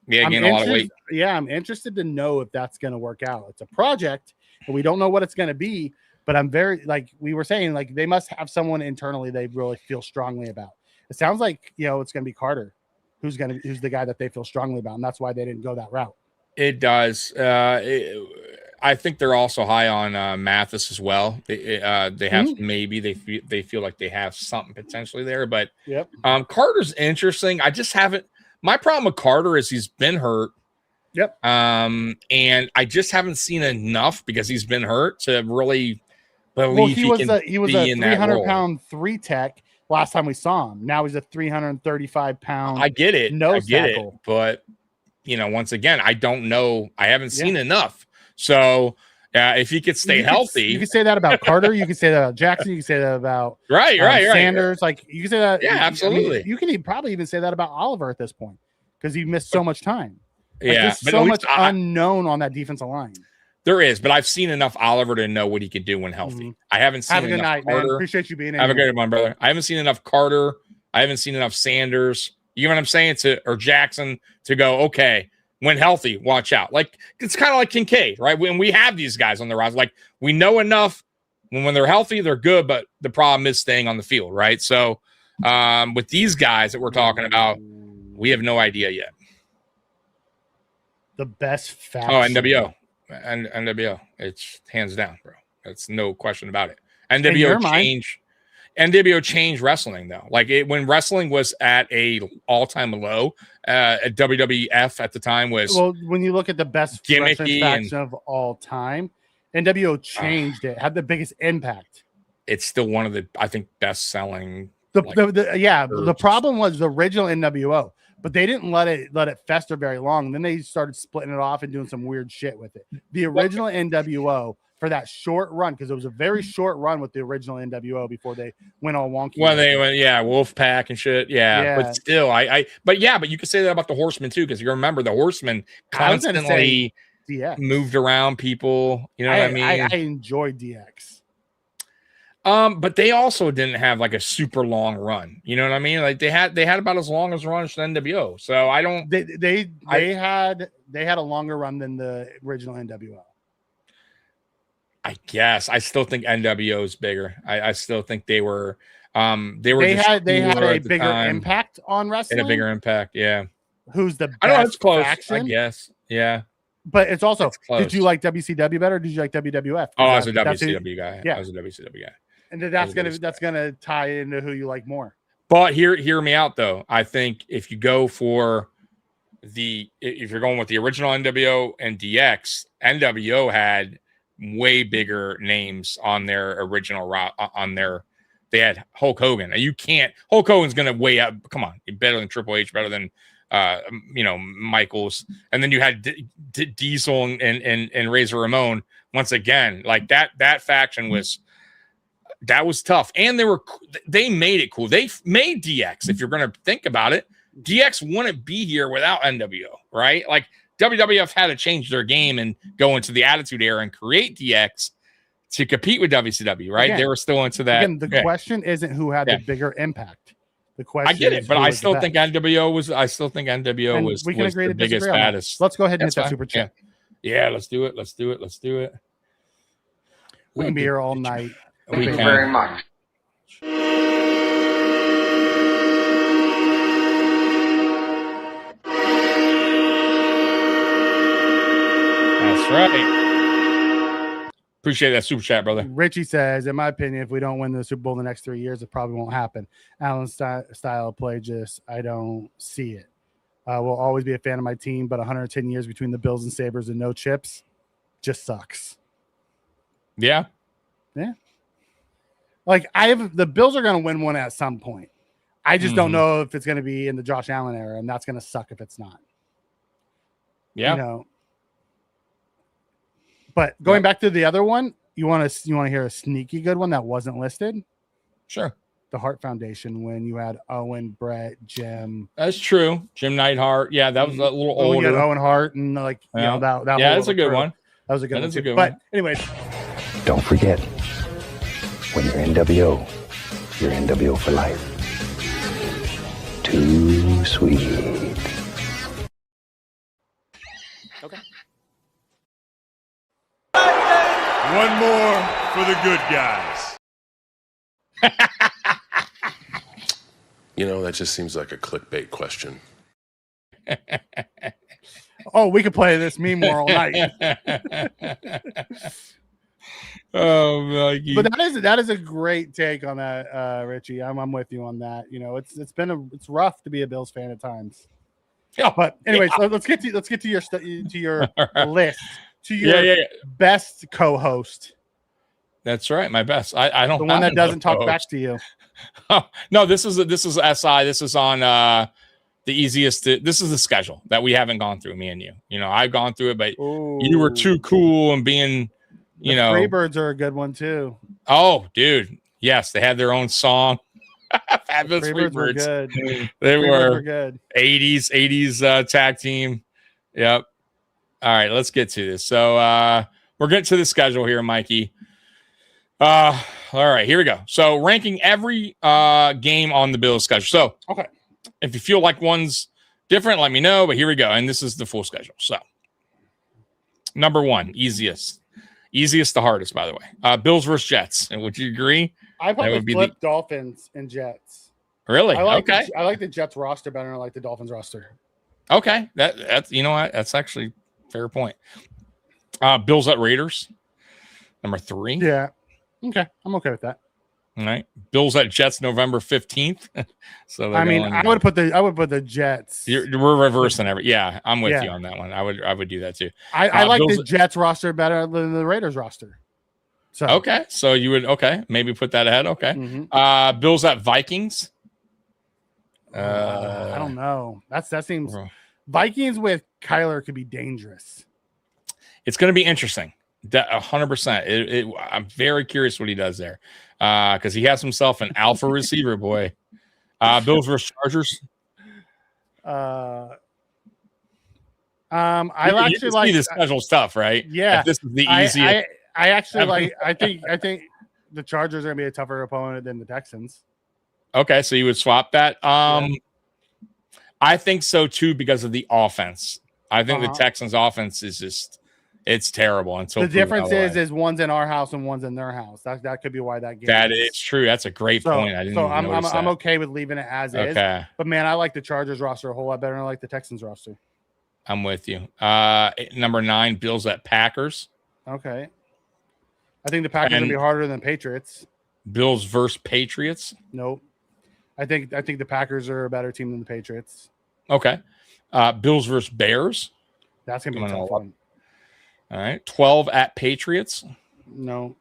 Yeah, gained a lot of weight. Yeah, I'm interested to know if that's going to work out. It's a project, and we don't know what it's going to be. But I'm very we were saying they must have someone internally they really feel strongly about. It sounds like it's going to be Carter, who's the guy that they feel strongly about, and that's why they didn't go that route. It does. I think they're also high on Mathis as well. They have maybe they feel like they have something potentially there, but Carter's interesting. I just haven't. My problem with Carter is he's been hurt. Yep. And I just haven't seen enough because he's been hurt to really believe he was a 300-pound 3 tech last time we saw him. Now he's a 335-pound. I get it. But once again, I don't know. I haven't seen enough. So if he could stay healthy, you can say that about Carter. You can say that about Jackson. You can say that about right. Sanders. You can say that. Yeah, absolutely. You can probably even say that about Oliver at this point because he missed so much time. There's so much unknown on that defensive line. There is, but I've seen enough Oliver to know what he can do when healthy. I haven't seen enough. Have a good night, Carter. man. Appreciate you being in. Have a good one, brother. I haven't seen enough Carter. I haven't seen enough Sanders. You know what I'm saying? Or Jackson to go, okay, when healthy, watch out. It's kind of like Kincaid, right? When we have these guys on the roster, we know enough when they're healthy, they're good, but the problem is staying on the field, right? So with these guys that we're talking about, we have no idea yet. The best faction. Oh, NWO. And NWO. It's hands down, bro. That's no question about it. NWO changed wrestling though. When wrestling was at a all-time low, at WWF at the time was when you look at the best wrestling faction of all time, NWO changed it, had the biggest impact. It's still one of the, I think, best selling. The problem was the original NWO. but they didn't let it fester very long. Then they started splitting it off and doing some weird shit with it. The original NWO for that short run, because it was a very short run with the original NWO before they went all wonky. Well, they went, Wolfpack and shit. Yeah. But still, but you could say that about the Horsemen too, because you remember the Horsemen constantly moved around people. You know what I mean? I enjoyed DX. But they also didn't have like a super long run. You know what I mean? Like they had about as long as run as the NWO. So I don't. They had a longer run than the original NWO. I guess I still think NWO is bigger. I still think they were. They had a bigger impact on wrestling. And a bigger impact, yeah. Who's the best I know it's close. faction? I guess, yeah. But it's also. Did you like WCW better? Or did you like WWF? Oh, I was a WCW guy. Yeah, I was a WCW guy. And that's gonna tie into who you like more. But hear me out though. I think if you go for if you're going with the original NWO and DX, NWO had way bigger names on their original they had Hulk Hogan. Hulk Hogan's gonna weigh up. Come on, better than Triple H, better than Michaels, and then you had Diesel and Razor Ramon. Once again, like that faction was tough, and they made it cool. They made DX. If you're gonna think about it, DX wouldn't be here without NWO, right? Like WWF had to change their game and go into the Attitude Era and create DX to compete with WCW, right? Again, they were still into that. Again, the question isn't who had the bigger impact. The question I get it, but I still think NWO was. I still think NWO was. We can agree the biggest, baddest. Let's go ahead and hit that super chat. Yeah, let's do it. Let's do it. We can be here all night. Thank you very much. That's right. Appreciate that super chat, brother. Richie says, in my opinion, if we don't win the Super Bowl in the next 3 years, it probably won't happen. Allen's style of play, I don't see it. Will always be a fan of my team, but 110 years between the Bills and Sabres and no chips just sucks. Yeah. Like the Bills are going to win one at some point. I just don't know if it's going to be in the Josh Allen era, and that's going to suck if it's not. Yeah. But going back to the other one, you want to hear a sneaky good one that wasn't listed? Sure. The Hart Foundation, when you had Owen, Brett, Jim. That's true. Jim Neidhart. Yeah, that was a little older. You had Owen Hart and that. Yeah, that's a good one. That was a good one. That's a good one. But anyways, don't forget, when you're NWO, you're NWO for life. Too sweet. Okay. One more for the good guys. That just seems like a clickbait question. Oh, we could play this meme more all night. Oh, Mikey. But that is a great take on that, Richie. I'm with you on that. It's rough to be a Bills fan at times. Yeah. But anyways, let's get to your list. To your best co-host. That's right, my best. I don't. The one that doesn't talk back to you. Oh, no, this is SI. This is on the easiest. This is the schedule that we haven't gone through. Me and you. I've gone through it, but you were too cool and being. The Freebirds are a good one too. Oh, dude, yes, they had their own song. Fabulous Freebirds. Were good. They were good. 80s tag team. Yep. All right, let's get to this. So we're getting to the schedule here, Mikey. All right, here we go. So ranking every game on the Bills schedule. So okay, if you feel like one's different, let me know. But here we go, and this is the full schedule. So number one, easiest to hardest, by the way. Bills versus Jets. And would you agree? I probably flip Dolphins and Jets. Really? I like the Jets roster better than I like the Dolphins roster. Okay, that's what? That's actually a fair point. Bills at Raiders, number 3. Yeah. Okay, I'm okay with that. All right, Bills at Jets, November 15th. So I would put the Jets. We're reversing every. Yeah, I'm with you on that one. I would do that too. I like Bills, the Jets roster better than the Raiders roster. So okay, so you would maybe put that ahead. Okay, Bills at Vikings. I don't know. That seems Vikings with Kyler could be dangerous. It's going to be interesting. 100%. I'm very curious what he does there because he has himself an alpha receiver, boy. Bills versus Chargers. I You actually see like the schedule stuff, right? Yeah, If this is the easiest. I actually like. I think the Chargers are going to be a tougher opponent than the Texans. Okay, so you would swap that. I think so too because of the offense. I think the Texans' offense is just it's terrible. Until the difference is one's in our house and one's in their house. That could be why that game. That is true. That's a great point. I didn't. I'm okay with leaving it as is. But man, I like the Chargers roster a whole lot better than I like the Texans roster. I'm with you. Number 9, Bills at Packers. Okay. I think the Packers are going to be harder than Patriots. Bills versus Patriots. Nope. I think the Packers are a better team than the Patriots. Okay. Bills versus Bears. That's going to be a tough one. All right. 12 at Patriots. No.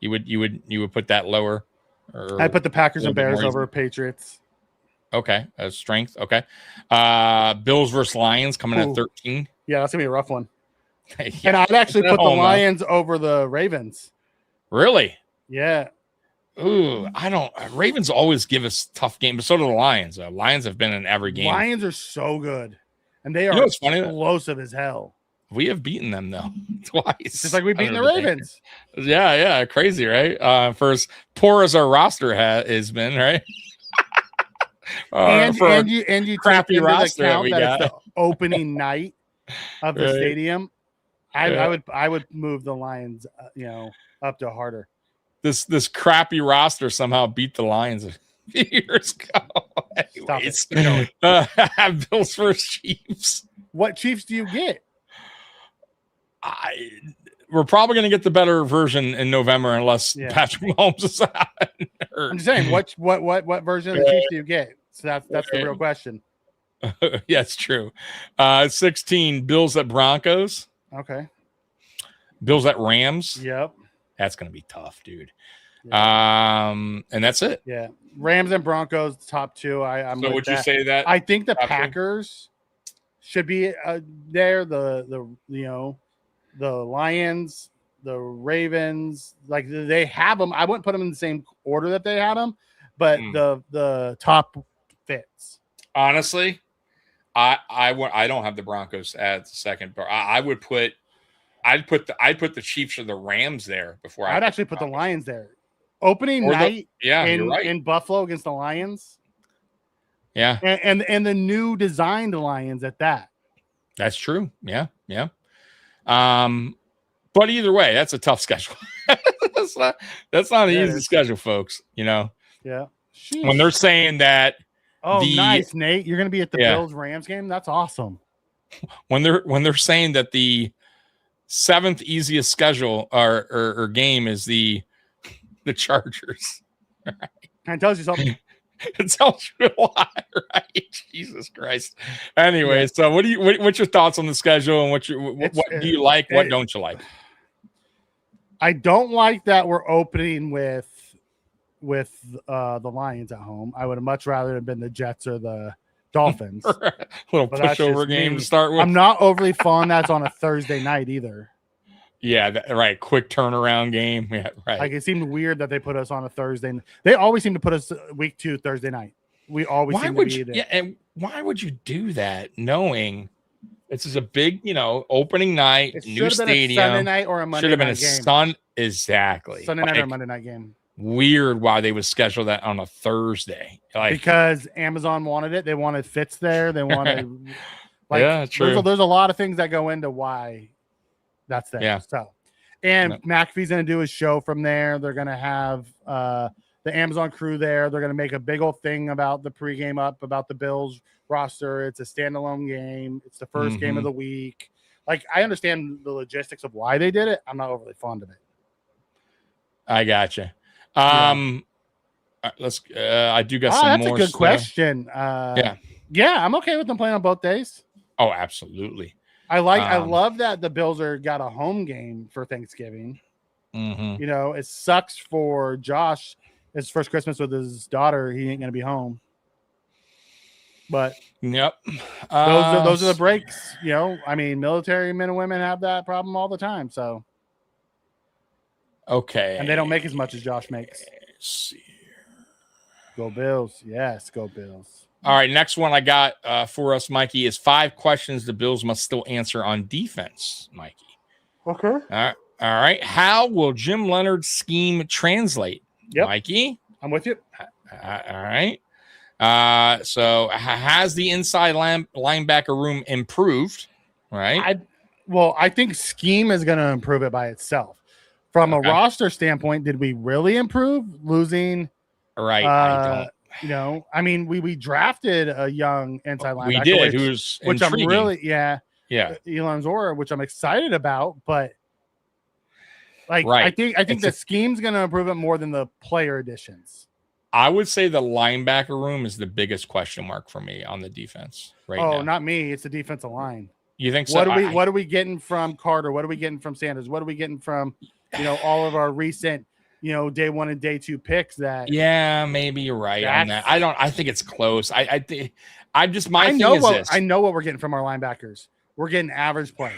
You would put that lower? I put the Packers and Bears over Patriots. Okay. Strength. Okay. Bills versus Lions coming at 13. Yeah, that's going to be a rough one. And I'd actually put the Lions over the Ravens. Really? Yeah. Ooh, Ravens always give us tough games, but so do the Lions. Lions have been in every game. Lions are so good, and they are explosive as hell. We have beaten them though twice, just like we've beaten the Ravens. Yeah, crazy, right? For as poor as our roster has been, right? And you crappy roster that we got. It's the opening night of the stadium. I would move the Lions, up to harder. This crappy roster somehow beat the Lions a few years ago. Anyways, Bills versus Chiefs. What Chiefs do you get? We're probably going to get the better version in November unless Patrick Mahomes is out. I'm just saying, what version of the Chiefs do you get? So that's the real question. Yeah, it's true. 16 Bills at Broncos. Okay. Bills at Rams. Yep. That's going to be tough, dude. Yeah. And that's it. Yeah. Rams and Broncos, top 2. I'm so would you say that? I think the Packers should be there. The Lions, the Ravens, like they have them. I wouldn't put them in the same order that they had them, but the top fits. Honestly, I don't have the Broncos at the second, but I'd put the Chiefs or the Rams there before. I'd actually put the Lions there. Opening night, in Buffalo against the Lions. Yeah, and the new designed Lions at that. That's true. Yeah. But either way, that's a tough schedule. that's not an easy schedule, folks. Yeah. Sheesh. When they're saying that. Oh, nice, Nate. You're going to be at the Bills Rams game. That's awesome. When they're saying that the 7th easiest schedule or game is the Chargers. Right? It tells you something. It tells you a lot, right? Jesus Christ. Anyway, so what's your thoughts on the schedule and what do you like? What don't you like? I don't like that we're opening with the Lions at home. I would have much rather have been the Jets or the Dolphins. Little pushover game to start with. I'm not overly fond that's on a Thursday night either. Yeah, right. Quick turnaround game. Yeah, right. Like it seemed weird that they put us on a Thursday. They always seem to put us week 2 Thursday night. We always seem to be there. Yeah, and why would you do that knowing this is a big, opening night, new stadium? A Sunday night or a Monday night game. Should have been exactly. Sunday night or a Monday night game. Weird why they would schedule that on a Thursday. Because Amazon wanted it. They wanted Fitz there. They wanted true. There's a lot of things that go into why that's there. Yeah. So McAfee's gonna do his show from there. They're gonna have the Amazon crew there. They're gonna make a big old thing about the pregame up about the Bills roster. It's a standalone game. It's the first game of the week. Like I understand the logistics of why they did it. I'm not overly fond of it. I gotcha. Let's. I do got some more. That's a good question. Yeah, I'm okay with them playing on both days. Oh, absolutely. I love that the Bills got a home game for Thanksgiving. It sucks for Josh. His first Christmas with his daughter. He ain't gonna be home. But yep, those are the breaks. You know, I mean, military men and women have that problem all the time. So okay, and they don't make as much as Josh makes. Let's see. Go Bills. Yes, go Bills. All right, next one I got for us, Mikey, is 5 questions the Bills must still answer on defense, Mikey. Okay. All right. How will Jim Leonard's scheme translate, Mikey? I'm with you. All right. So has the inside linebacker room improved? Right. I think scheme is going to improve it by itself. From a roster standpoint, did we really improve losing? Right. I don't. You know, I mean, we drafted a young inside linebacker. We did, which I'm really, yeah. Elon Zora, which I'm excited about, but like, right. I think the scheme's going to improve it more than the player additions. I would say the linebacker room is the biggest question mark for me on the defense right now. Oh, not me. It's the defensive line. You think so? What are we getting from Carter? What are we getting from Sanders? What are we getting from, all of our recent, day 1 and day 2 picks that. Yeah, maybe you're right on that. I think it's close. I think I know what we're getting from our linebackers. We're getting average play.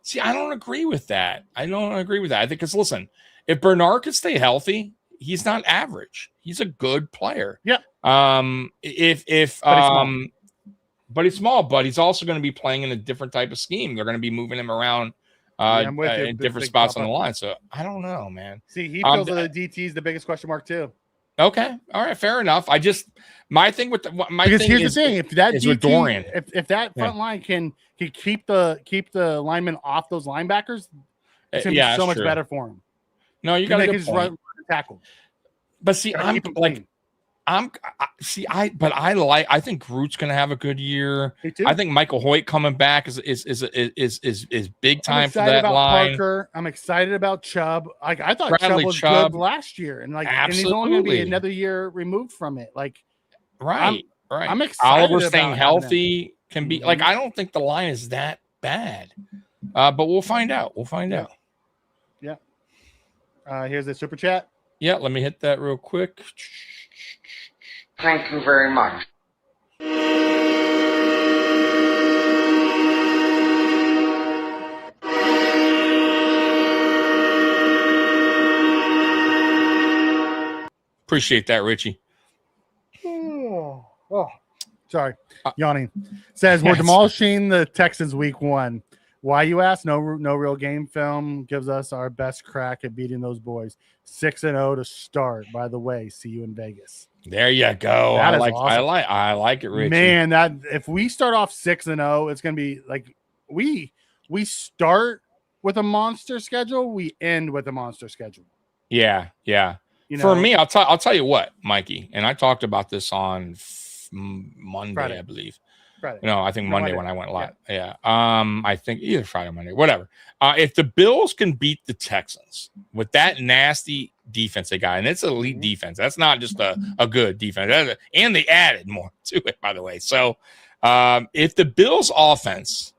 See, I don't agree with that. I think because listen, if Bernard could stay healthy, he's not average. He's a good player. Yeah. But he's small, but he's also going to be playing in a different type of scheme. They're going to be moving him around in different spots on the line. So I don't know, man. See, he feels that the DT is the biggest question mark too. Okay. All right. Fair enough. Here's the thing. If that DT, with Dorian, if that front line can keep the linemen off those linebackers, it's going to be so much better for him. No, you got to just run tackle. But see, I think Groot's going to have a good year. I think Michael Hoyt coming back is big time for that line. Parker. I'm excited about Chubb. I thought Chubb was good last year, and and he's only going to be another year removed from it. Right. I'm excited. Oliver staying healthy can be I don't think the line is that bad, but we'll find out. Yeah. Here's the super chat. Yeah, let me hit that real quick. Thank you very much. Appreciate that, Richie. Oh, sorry. Yawning. Says we're demolishing the Texans week 1. Why, you ask? No real game film gives us our best crack at beating those boys. 6-0 to start. By the way, see you in Vegas. There you go. Awesome. I like it, Richie. Man, that if we start off 6-0, it's gonna be like we start with a monster schedule, we end with a monster schedule. Yeah. For me, I'll tell you what, Mikey, and I talked about this on Monday, Friday. I believe. Friday. No, I think Monday when I went live. Yeah. I think either Friday or Monday, whatever. If the Bills can beat the Texans with that nasty defense they got, and it's an elite defense. That's not just a good defense. And they added more to it, by the way. So if the Bills offense,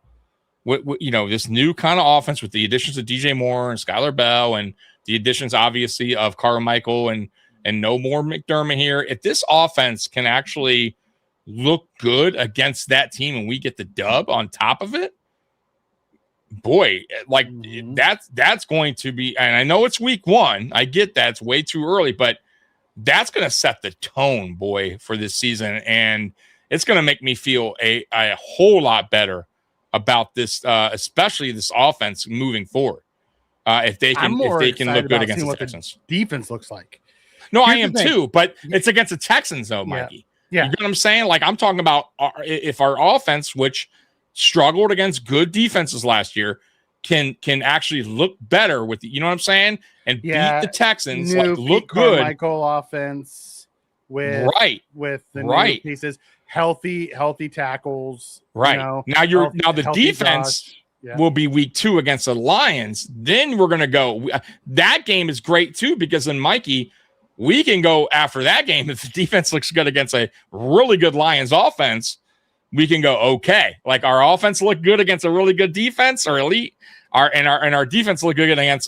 this new kind of offense with the additions of DJ Moore and Skylar Bell and the additions, obviously, of Carmichael and no more McDermott here, if this offense can actually look good against that team and we get the dub on top of it, boy, that's going to be, and I know it's week 1. I get that. It's way too early, but that's going to set the tone, boy, for this season. And it's going to make me feel a whole lot better about this, especially this offense moving forward. If they can look good against the Texans. Defense looks like. No, I am too, but it's against the Texans though, Mikey. Yeah. You know what I'm saying? I'm talking about if our offense, which struggled against good defenses last year, can actually look better with you know what I'm saying? And beat the Texans, look good. Michael offense with the new pieces, healthy tackles. Right. Now the defense will be week 2 against the Lions. Then we're gonna go. That game is great too, because then Mikey, we can go after that game. If the defense looks good against a really good Lions offense, we can go, okay, our offense look good against a really good defense or elite, our defense look good against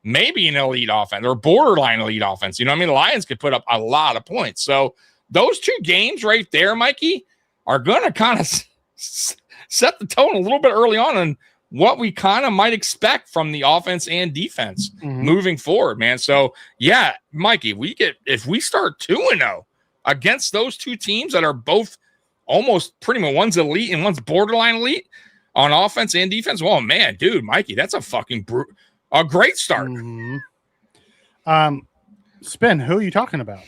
maybe an elite offense or borderline elite offense. You know what I mean? The Lions could put up a lot of points. So those two games right there, Mikey, are going to kind of set the tone a little bit early on what we kind of might expect from the offense and defense moving forward, man. So, yeah, Mikey, if we start 2-0 against those two teams that are both almost pretty much, one's elite and one's borderline elite on offense and defense, well, man, dude, Mikey, that's a great start. Spin, who are you talking about?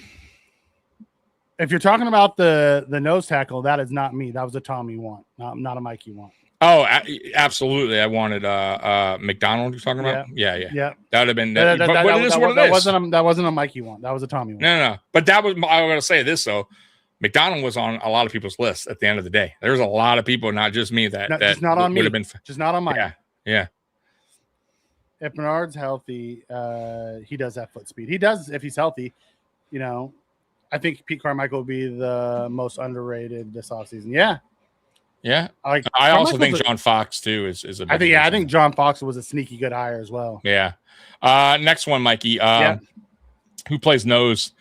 If you're talking about the nose tackle, that is not me. That was a Tommy want, not a Mikey want. Oh, absolutely. I wanted McDonald you're talking about? Yeah. That would have been that wasn't a Mikey one. That was a Tommy one. No. But that was, I was going to say this though. McDonald was on a lot of people's lists at the end of the day. There's a lot of people, not just me, that just not on me. Have been just not on Mike. Yeah. If Bernard's healthy, he does have foot speed. He does if he's healthy. You know, I think Pete Carmichael will be the most underrated this offseason. Yeah. I also think John Fox too is a big I think John Fox was a sneaky good hire as well. Yeah. Next one, Mikey. Who plays nose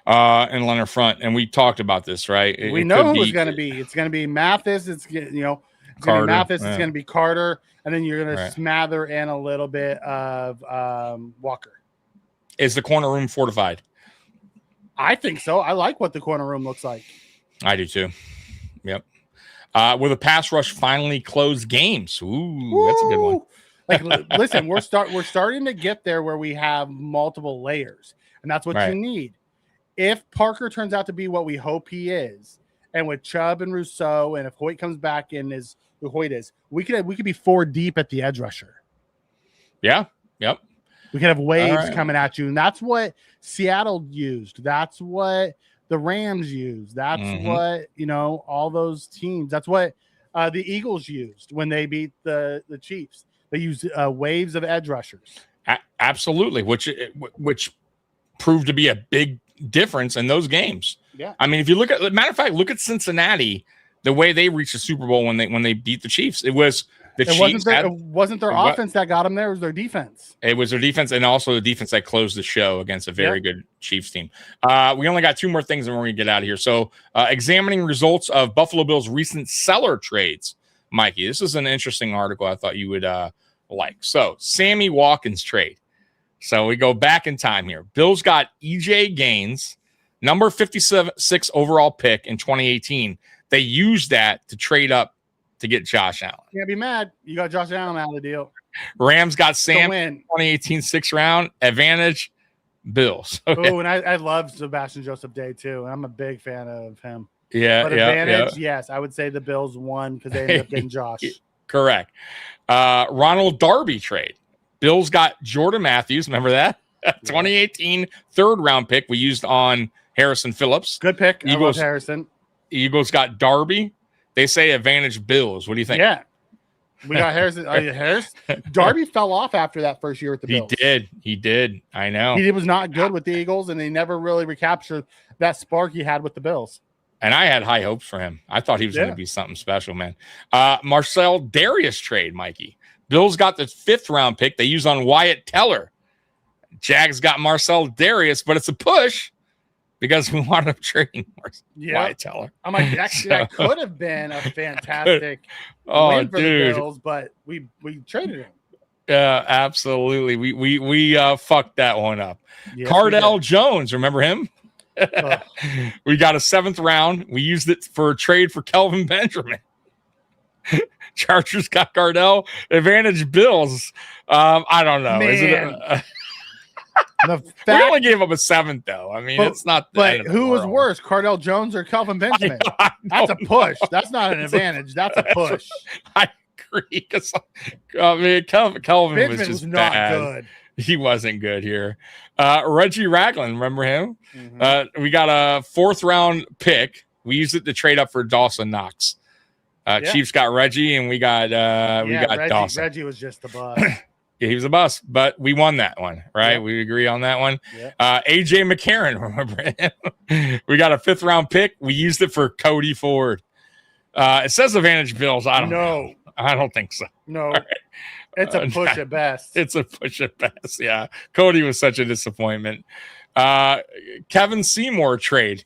in Leonard front? And we talked about this, right? We know who it's going to be. It's going to be Mathis. It's going to be Mathis. It's going to be Carter, and then you're going to smother in a little bit of Walker. Is the corner room fortified? I think so. I like what the corner room looks like. I do too. Yep. Will the pass rush finally close games? Ooh, that's a good one. Like, listen, we're starting to get there where we have multiple layers, and that's what you need. If Parker turns out to be what we hope he is, and with Chubb and Rousseau, and if Hoyt comes back and is who Hoyt is, we could be 4 deep at the edge rusher. Yeah. Yep. We could have waves coming at you, and that's what Seattle used. That's what the Rams used. That's what, all those teams. That's what the Eagles used when they beat the Chiefs. They used waves of edge rushers. Absolutely, which proved to be a big difference in those games. Yeah. I mean, if you look at Cincinnati, the way they reached the Super Bowl when they beat the Chiefs, it was the Chiefs. It wasn't their offense that got them there. It was their defense. It was their defense, and also the defense that closed the show against a very good Chiefs team. We only got 2 more things, and we're going to get out of here. So, examining results of Buffalo Bills' recent seller trades. Mikey, this is an interesting article I thought you would like. So, Sammy Watkins trade. So, we go back in time here. Bills got EJ Gaines, number 56 overall pick in 2018. They used that to trade up to get Josh Allen. Can't be mad. You got Josh Allen out of the deal. Rams got Sam 2018 6th round. Advantage, Bills. Okay. Oh, and I love Sebastian Joseph Day too. And I'm a big fan of him. Yeah. But advantage, yes. I would say the Bills won because they ended up getting Josh. Correct. Ronald Darby trade. Bills got Jordan Matthews. Remember that? 2018 3rd round pick we used on Harrison Phillips. Good pick. I love Harrison. Eagles got Darby. They say advantage Bills. What do you think? Yeah. We got Harrison. Darby fell off after that first year with the Bills. He did. I know. He was not good with the Eagles, and they never really recaptured that spark he had with the Bills. And I had high hopes for him. I thought he was going to be something special, man. Marcel Darius trade, Mikey. Bills got the 5th round pick they used on Wyatt Teller. Jags got Marcel Darius, but it's a push because we wanted him trading Wyatt Teller. I'm like, that could have been a fantastic win for the Bills, but we traded him. Yeah, absolutely. We fucked that one up. Yes, Cardell Jones, remember him? We got a 7th round. We used it for a trade for Kelvin Benjamin. Chargers got Cardell. Advantage Bills. I don't know. Is it we only gave up a 7th, though. I mean, it's not. But who was worse, Cardell Jones or Kelvin Benjamin? That's a push. That's not an advantage. That's a push. I agree. Because Kelvin was not bad. good. He wasn't good here. Reggie Ragland, remember him? We got a 4th round pick. We used it to trade up for Dawson Knox. Chiefs got Reggie, and we got Dawson. Reggie was just a bust. He was a bust, but we won that one, right? We agree on that one. AJ McCarron, remember him? We got a 5th round pick. We used it for Cody Ford. It says advantage Bills. I don't know. I don't think so. No. Right. It's a push at best. It's a push at best. Yeah. Cody was such a disappointment. Kevin Seymour trade.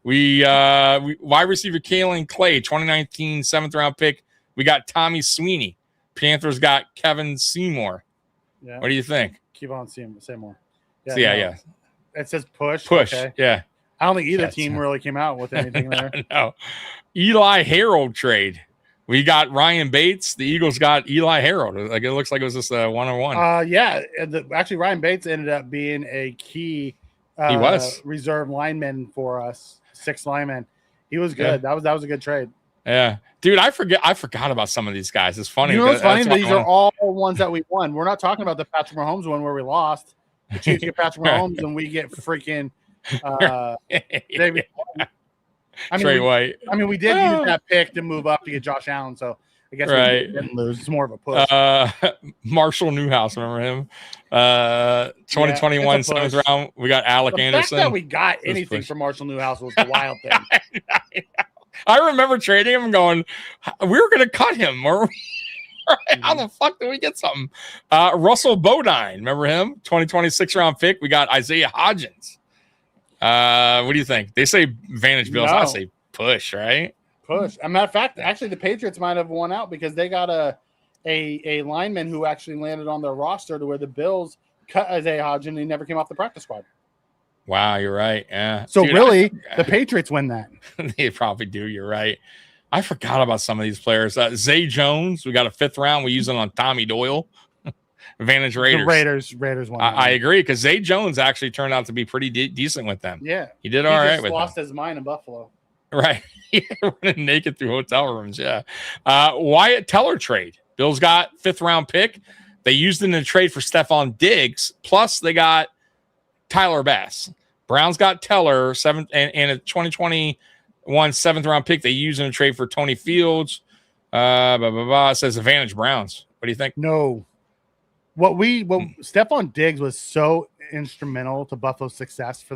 We wide receiver Kalen Clay, 2019 7th round pick. We got Tommy Sweeney. Panthers got Kevin Seymour. Yeah. What do you think? Keep on seeing more. Yeah. It says push. Okay. Yeah. I don't think either team really came out with anything there. No. Eli Harold trade. We got Ryan Bates. The Eagles got Eli Harold. Like it looks like it was just a one-on-one. Yeah. Actually, Ryan Bates ended up being a key. He was reserve lineman for us. 6 lineman. He was good. Yeah. That was a good trade. Yeah, dude. I forgot about some of these guys. It's funny. You know what's funny? These are all ones that we won. We're not talking about the Patrick Mahomes one where we lost. The Chiefs get Patrick Mahomes and we get freaking David. Trey White. I mean, we did use that pick to move up to get Josh Allen, so I guess we didn't lose. It's more of a push. Marshall Newhouse, remember him? 2021 7th round. We got Alec Anderson. The fact that we got anything from Marshall Newhouse was a wild thing. I remember trading him and going, we were going to cut him. Or how the fuck did we get something? Russell Bodine, remember him? 2026 round pick. We got Isaiah Hodgins. What do you think? They say Vantage Bills. I say push, right? Push. As a matter of fact, actually, the Patriots might have won out because they got a lineman who actually landed on their roster to where the Bills cut Isaiah Hodgins and he never came off the practice squad. Wow, you're right. Yeah. So dude, really, the Patriots win that. They probably do. You're right. I forgot about some of these players. Zay Jones, we got a 5th round. We use it on Tommy Doyle. Vantage Raiders. The Raiders won. I agree because Zay Jones actually turned out to be pretty decent with them. Yeah, he did all right with them. Lost his mind in Buffalo. Right, running naked through hotel rooms. Yeah. Wyatt Teller trade. Bills got 5th round pick. They used it in a trade for Stefon Diggs. Plus, they got Tyler Bass. Browns got Teller 7th and a 2021 7th round pick. They used in a trade for Tony Fields. It says Advantage Browns. What do you think? No. Stefon Diggs was so instrumental to Buffalo's success for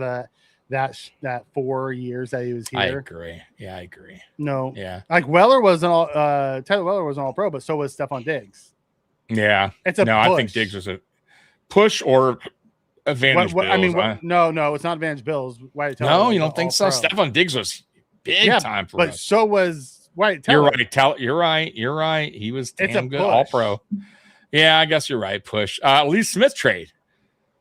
that 4 years that he was here. I agree. Yeah, I agree. No. Yeah. Like Tyler Weller was an all pro, but so was Stefon Diggs. Yeah. It's a push. I think Diggs was a push or Advantage Bills. I mean, no, it's not Advantage Bills. Wyatt Teller. No, you don't think so? Stefon Diggs was big time for us. But so was Wyatt Teller. You're right. He was damn good. All pro. Yeah, I guess you're right. Push. Lee Smith trade.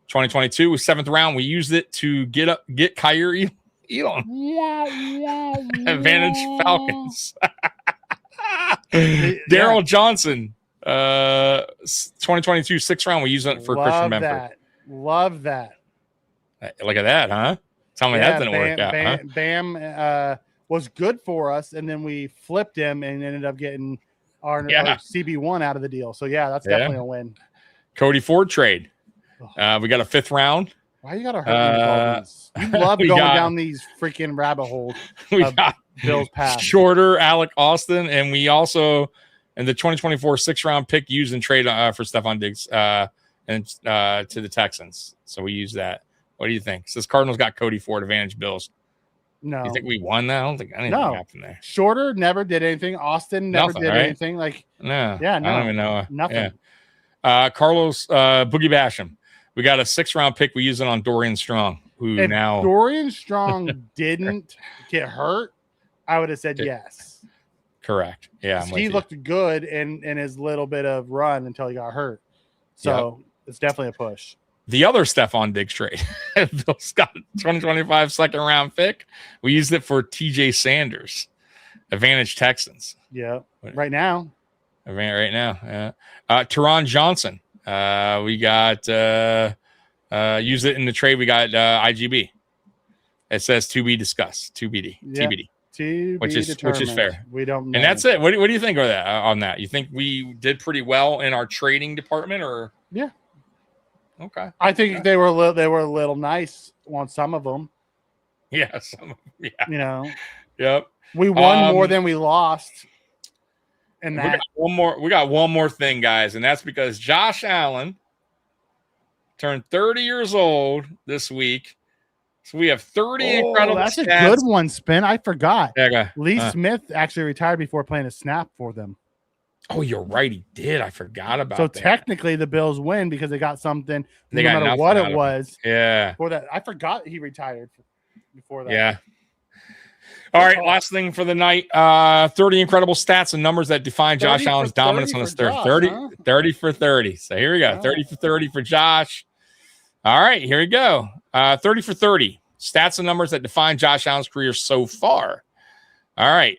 2022 was 7th round. We used it to get Kyrie Elam. Advantage Falcons. Daryl Johnson. 2022 6th round. We used it for Christian Memphis. Love that. Look at that, huh? Tell me that didn't work out. Bam was good for us, and then we flipped him and ended up getting our CB1 out of the deal. So that's definitely a win. Cody Ford trade. We got a 5th round. Why you gotta hurt me with all these? You love going down these freaking rabbit holes. We got Bill's pass. Shorter Alec Austin, and we also in the 2024 6th round pick used in trade for Stefon Diggs to the Texans. So we use that. What do you think? Says Cardinals got Cody Ford, Advantage Bills. No. You think we won that? I don't think anything happened there. Shorter never did anything. Austin never did anything. Like no. Yeah, no. I don't even know. Nothing. Yeah. Carlos Boogie Basham. We got a 6th round pick. We use it on Dorian Strong, who if now Dorian Strong didn't get hurt, I would have said yes. Correct. Yeah. He looked good in his little bit of run until he got hurt. So it's definitely a push. The other Stefon Diggs trade. Bill's got 2025 2nd round pick. We used it for TJ Sanders. Advantage Texans. Yeah. Right now. Right now. Yeah. Teron Johnson. We got used it in the trade. We got IGB. It says to be discussed. TBD. Which is fair. We don't know. And that's it. What do you think of that on that? You think we did pretty well in our trading department or yeah. Okay. I think they were a little nice on some of them. Yeah, You know. Yep. We won more than we lost. And that we got one more thing, guys, and that's because Josh Allen turned 30 years old this week. So we have 30 incredible that's stats. A good one, Spin. I forgot. Yeah, Lee Smith actually retired before playing a snap for them. Oh, you're right. He did. I forgot about that. So technically the Bills win because they got something no matter what it was. Yeah. For that. I forgot he retired before that. Yeah. All right, last thing for the night. 30 incredible stats and numbers that define Josh Allen's dominance on this third. 30 for 30. So here we go. 30 for 30 for Josh. All right, here we go. 30 for 30. Stats and numbers that define Josh Allen's career so far. All right.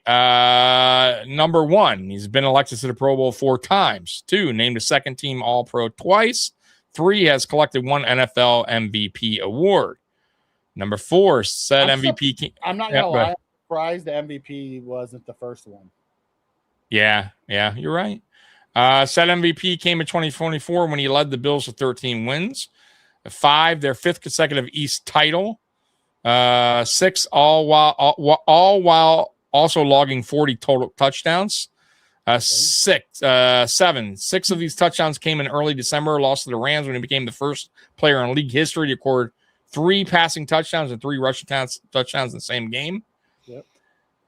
Number 1, he's been elected to the Pro Bowl 4 times. 2, named a second team All-Pro twice. 3, has collected 1 NFL MVP award. Number 4, said MVP. I'm not going to lie. I'm surprised the MVP wasn't the first one. Yeah, you're right. Said MVP came in 2024 when he led the Bills to 13 wins. 5, their 5th consecutive East title. 6, all while also logging 40 total touchdowns. 7, 6 of these touchdowns came in early December. Lost to the Rams when he became the first player in league history to record 3 passing touchdowns and 3 rushing touchdowns in the same game.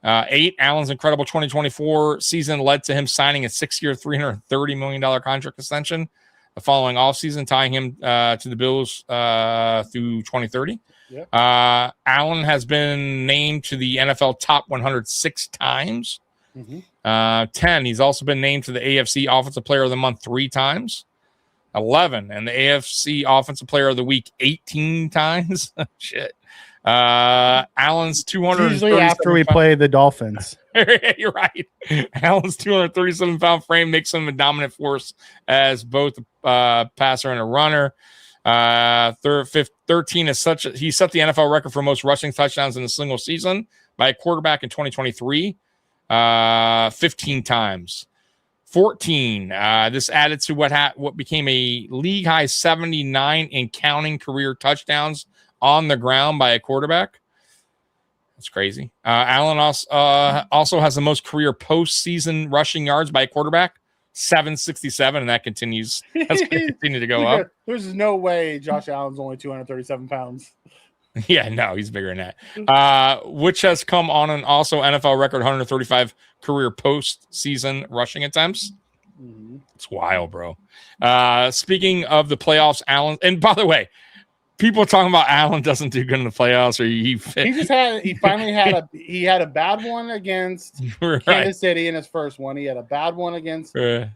8, Allen's incredible 2024 season led to him signing a 6-year, $330 million contract extension the following offseason, tying him to the Bills through 2030. Allen has been named to the NFL top 106 times. 10, he's also been named to the AFC Offensive Player of the Month 3 times. 11, and the AFC Offensive Player of the Week 18 times. Shit. Allen's 200. Usually after we play the Dolphins. You're right. Allen's 237-pound frame makes him a dominant force as both a passer and a runner. 13 is he set the NFL record for most rushing touchdowns in a single season by a quarterback in 2023, 15 times. 14, this added to what became a league high 79 in counting career touchdowns on the ground by a quarterback. That's crazy. Allen also has the most career postseason rushing yards by a quarterback, 767, and that continues. That's going to continue to go up. There's no way Josh Allen's only 237 pounds. Yeah, no, he's bigger than that. Which has come on an also NFL record 135 career postseason rushing attempts. It's wild, bro. Speaking of the playoffs, Allen, and by the way, people talking about Allen doesn't do good in the playoffs, or he finally had a bad one against Kansas City in his first one. He had a bad one against the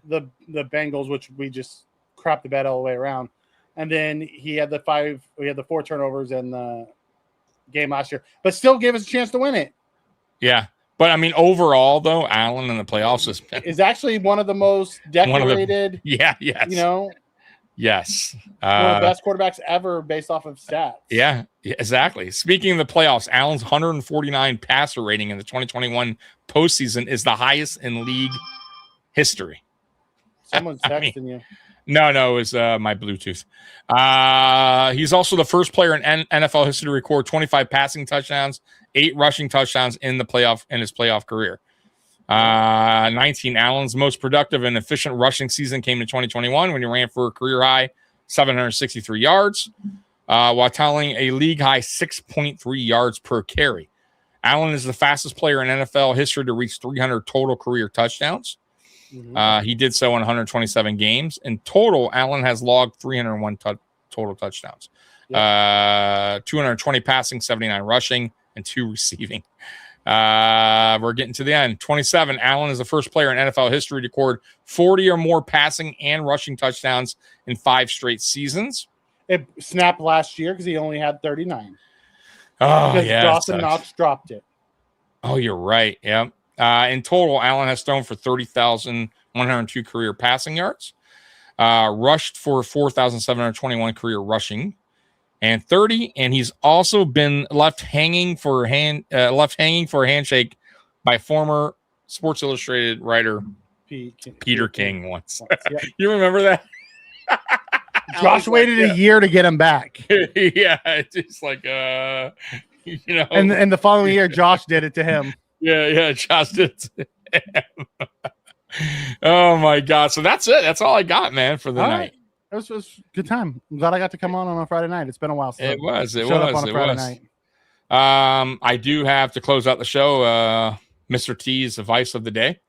Bengals, which we just crapped the bed all the way around. And then he had the 4 turnovers in the game last year, but still gave us a chance to win it. Yeah. But I mean, overall though, Allen in the playoffs is actually one of the most decorated. Yes. One of the best quarterbacks ever based off of stats. Yeah, exactly. Speaking of the playoffs, Allen's 149 passer rating in the 2021 postseason is the highest in league history. Someone's texting you. No, it was my Bluetooth. He's also the first player in NFL history to record 25 passing touchdowns, 8 rushing touchdowns in his playoff career. 19, Allen's most productive and efficient rushing season came in 2021 when he ran for a career high 763 yards, while tallying a league high 6.3 yards per carry. Allen is the fastest player in NFL history to reach 300 total career touchdowns. He did so in 127 games. In total, Allen has logged 301 total touchdowns, 220 passing, 79 rushing, and 2 receiving. We're getting to the end. 27, Allen is the first player in NFL history to record 40 or more passing and rushing touchdowns in 5 straight seasons. It snapped last year because he only had 39. Oh, yeah. Dawson Knox dropped it. Oh, you're right. Yeah. In total, Allen has thrown for 30,102 career passing yards, rushed for 4,721 career rushing, and he's also been left hanging for a handshake by former Sports Illustrated writer Peter King once. Yeah. You remember that? Josh waited a year to get him back. Yeah, it's just like And the following year, Josh did it to him. Yeah, Josh did it to him. Oh my God! So that's it. That's all I got, man, for the night. It was a good time. I'm glad I got to come on a Friday night. It's been a while since it was. Up on a Friday night. I do have to close out the show. Mr. T's advice of the day.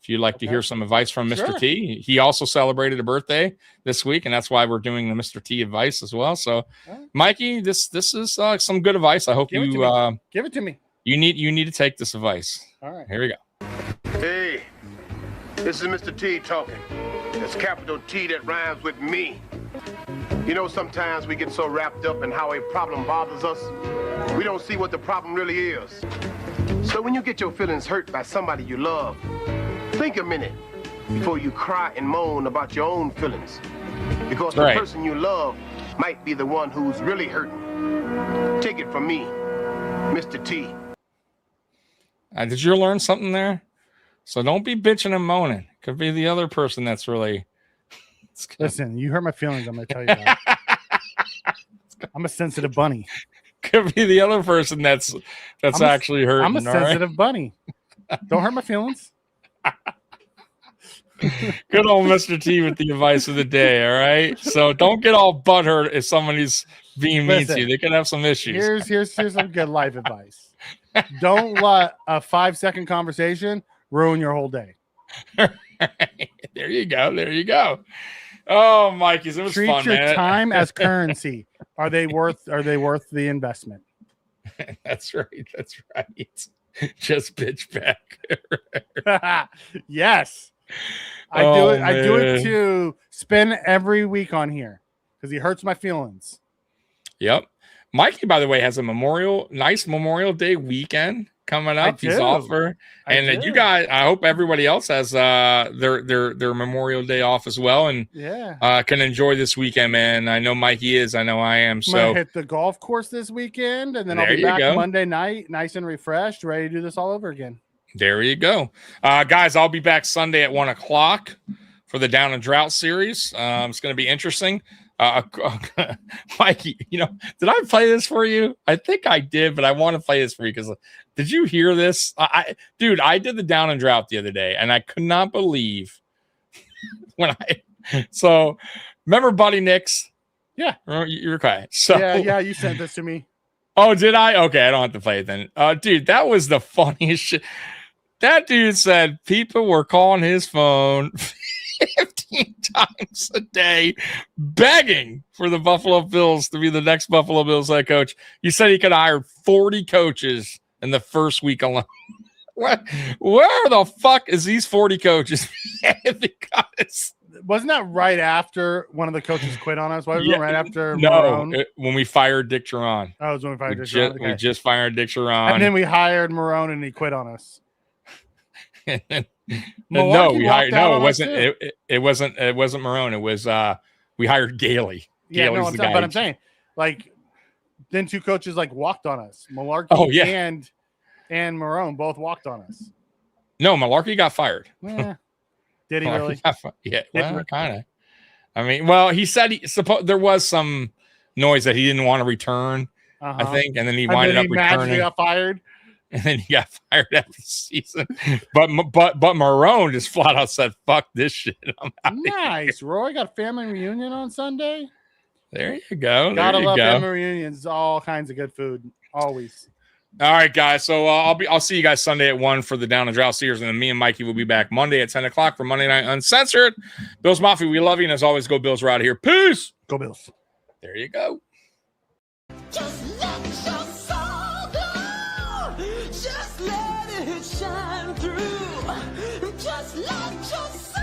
If you'd like to hear some advice from Mr. T, he also celebrated a birthday this week, and that's why we're doing the Mr. T advice as well. So, Mikey, this is some good advice. I hope give it to me. You need to take this advice. All right. Here we go. Hey, this is Mr. T talking. It's capital T that rhymes with me. You know, sometimes we get so wrapped up in how a problem bothers us, we don't see what the problem really is. So when you get your feelings hurt by somebody you love, think a minute before you cry and moan about your own feelings. Because the person you love might be the one who's really hurting. Take it from me, Mr. T. Did you learn something there? So don't be bitching and moaning. Could be the other person that's really. Listen, you hurt my feelings. I'm going to tell you that. I'm a sensitive bunny. Could be the other person that's actually hurting. I'm a sensitive bunny. Don't hurt my feelings. Good old Mr. T with the advice of the day. All right. So don't get all butthurt if somebody's being mean to you. They can have some issues. Here's some good life advice. Don't let a 5-second conversation ruin your whole day. There you go. Oh, Mikey's, it was Treat fun, your man. time as currency. Are they worth the investment? That's right. Just bitch back. Yes. I do it to spend every week on here because he hurts my feelings. Yep. Mikey, by the way, has a nice Memorial Day weekend coming up. He's off and you guys, I hope everybody else has their Memorial Day off as well, and can enjoy this weekend, man. I know Mikey is. I know I am. So I'm gonna hit the golf course this weekend, and then I'll be back Monday night, nice and refreshed, ready to do this all over again. There you go, guys. I'll be back Sunday at 1:00 for the Down and Drought series. It's going to be interesting. Mikey, did I play this for you? I think I did, but I want to play this for you because did you hear this? I did the Down and Drought the other day, and I could not believe so remember Buddy Nix? Yeah. You're okay. So yeah, you sent this to me. Oh, did I? Okay, I don't have to play it then. Dude, that was the funniest shit. That dude said people were calling his phone 15 times a day begging for the Buffalo Bills to be the next Buffalo Bills head coach. You said he could hire 40 coaches in the first week alone. Where the fuck is these 40 coaches? Wasn't that right after one of the coaches quit on us? Wasn't it right after Marone? When we fired Dick Geron. Oh, it was when we fired Dick Geron. Okay. We just fired Dick Geron. And then we hired Marone and he quit on us. No, we hired. No, it wasn't. It wasn't Marone. It was we hired Gailey. Yeah, no, but I'm saying, then two coaches walked on us. Malarkey and Marone both walked on us. No, Malarkey got fired. Yeah. Did he really? Yeah, well, kind of. I mean, he said there was some noise that he didn't want to return. I think, and then he winded up returning. He got fired. And then he got fired after the season. But Marone just flat out said, "Fuck this shit." Nice, Roy. Got a family reunion on Sunday. There you go. Gotta love family reunions. All kinds of good food, always. All right, guys. So I'll see you guys Sunday at 1 for the Down and Drought series, and then me and Mikey will be back Monday at 10:00 for Monday Night Uncensored. Bills Mafia, we love you, and as always, go Bills. We're out of here. Peace. Go Bills. There you go. Just let your soul go. Just let it shine through. Just let your soul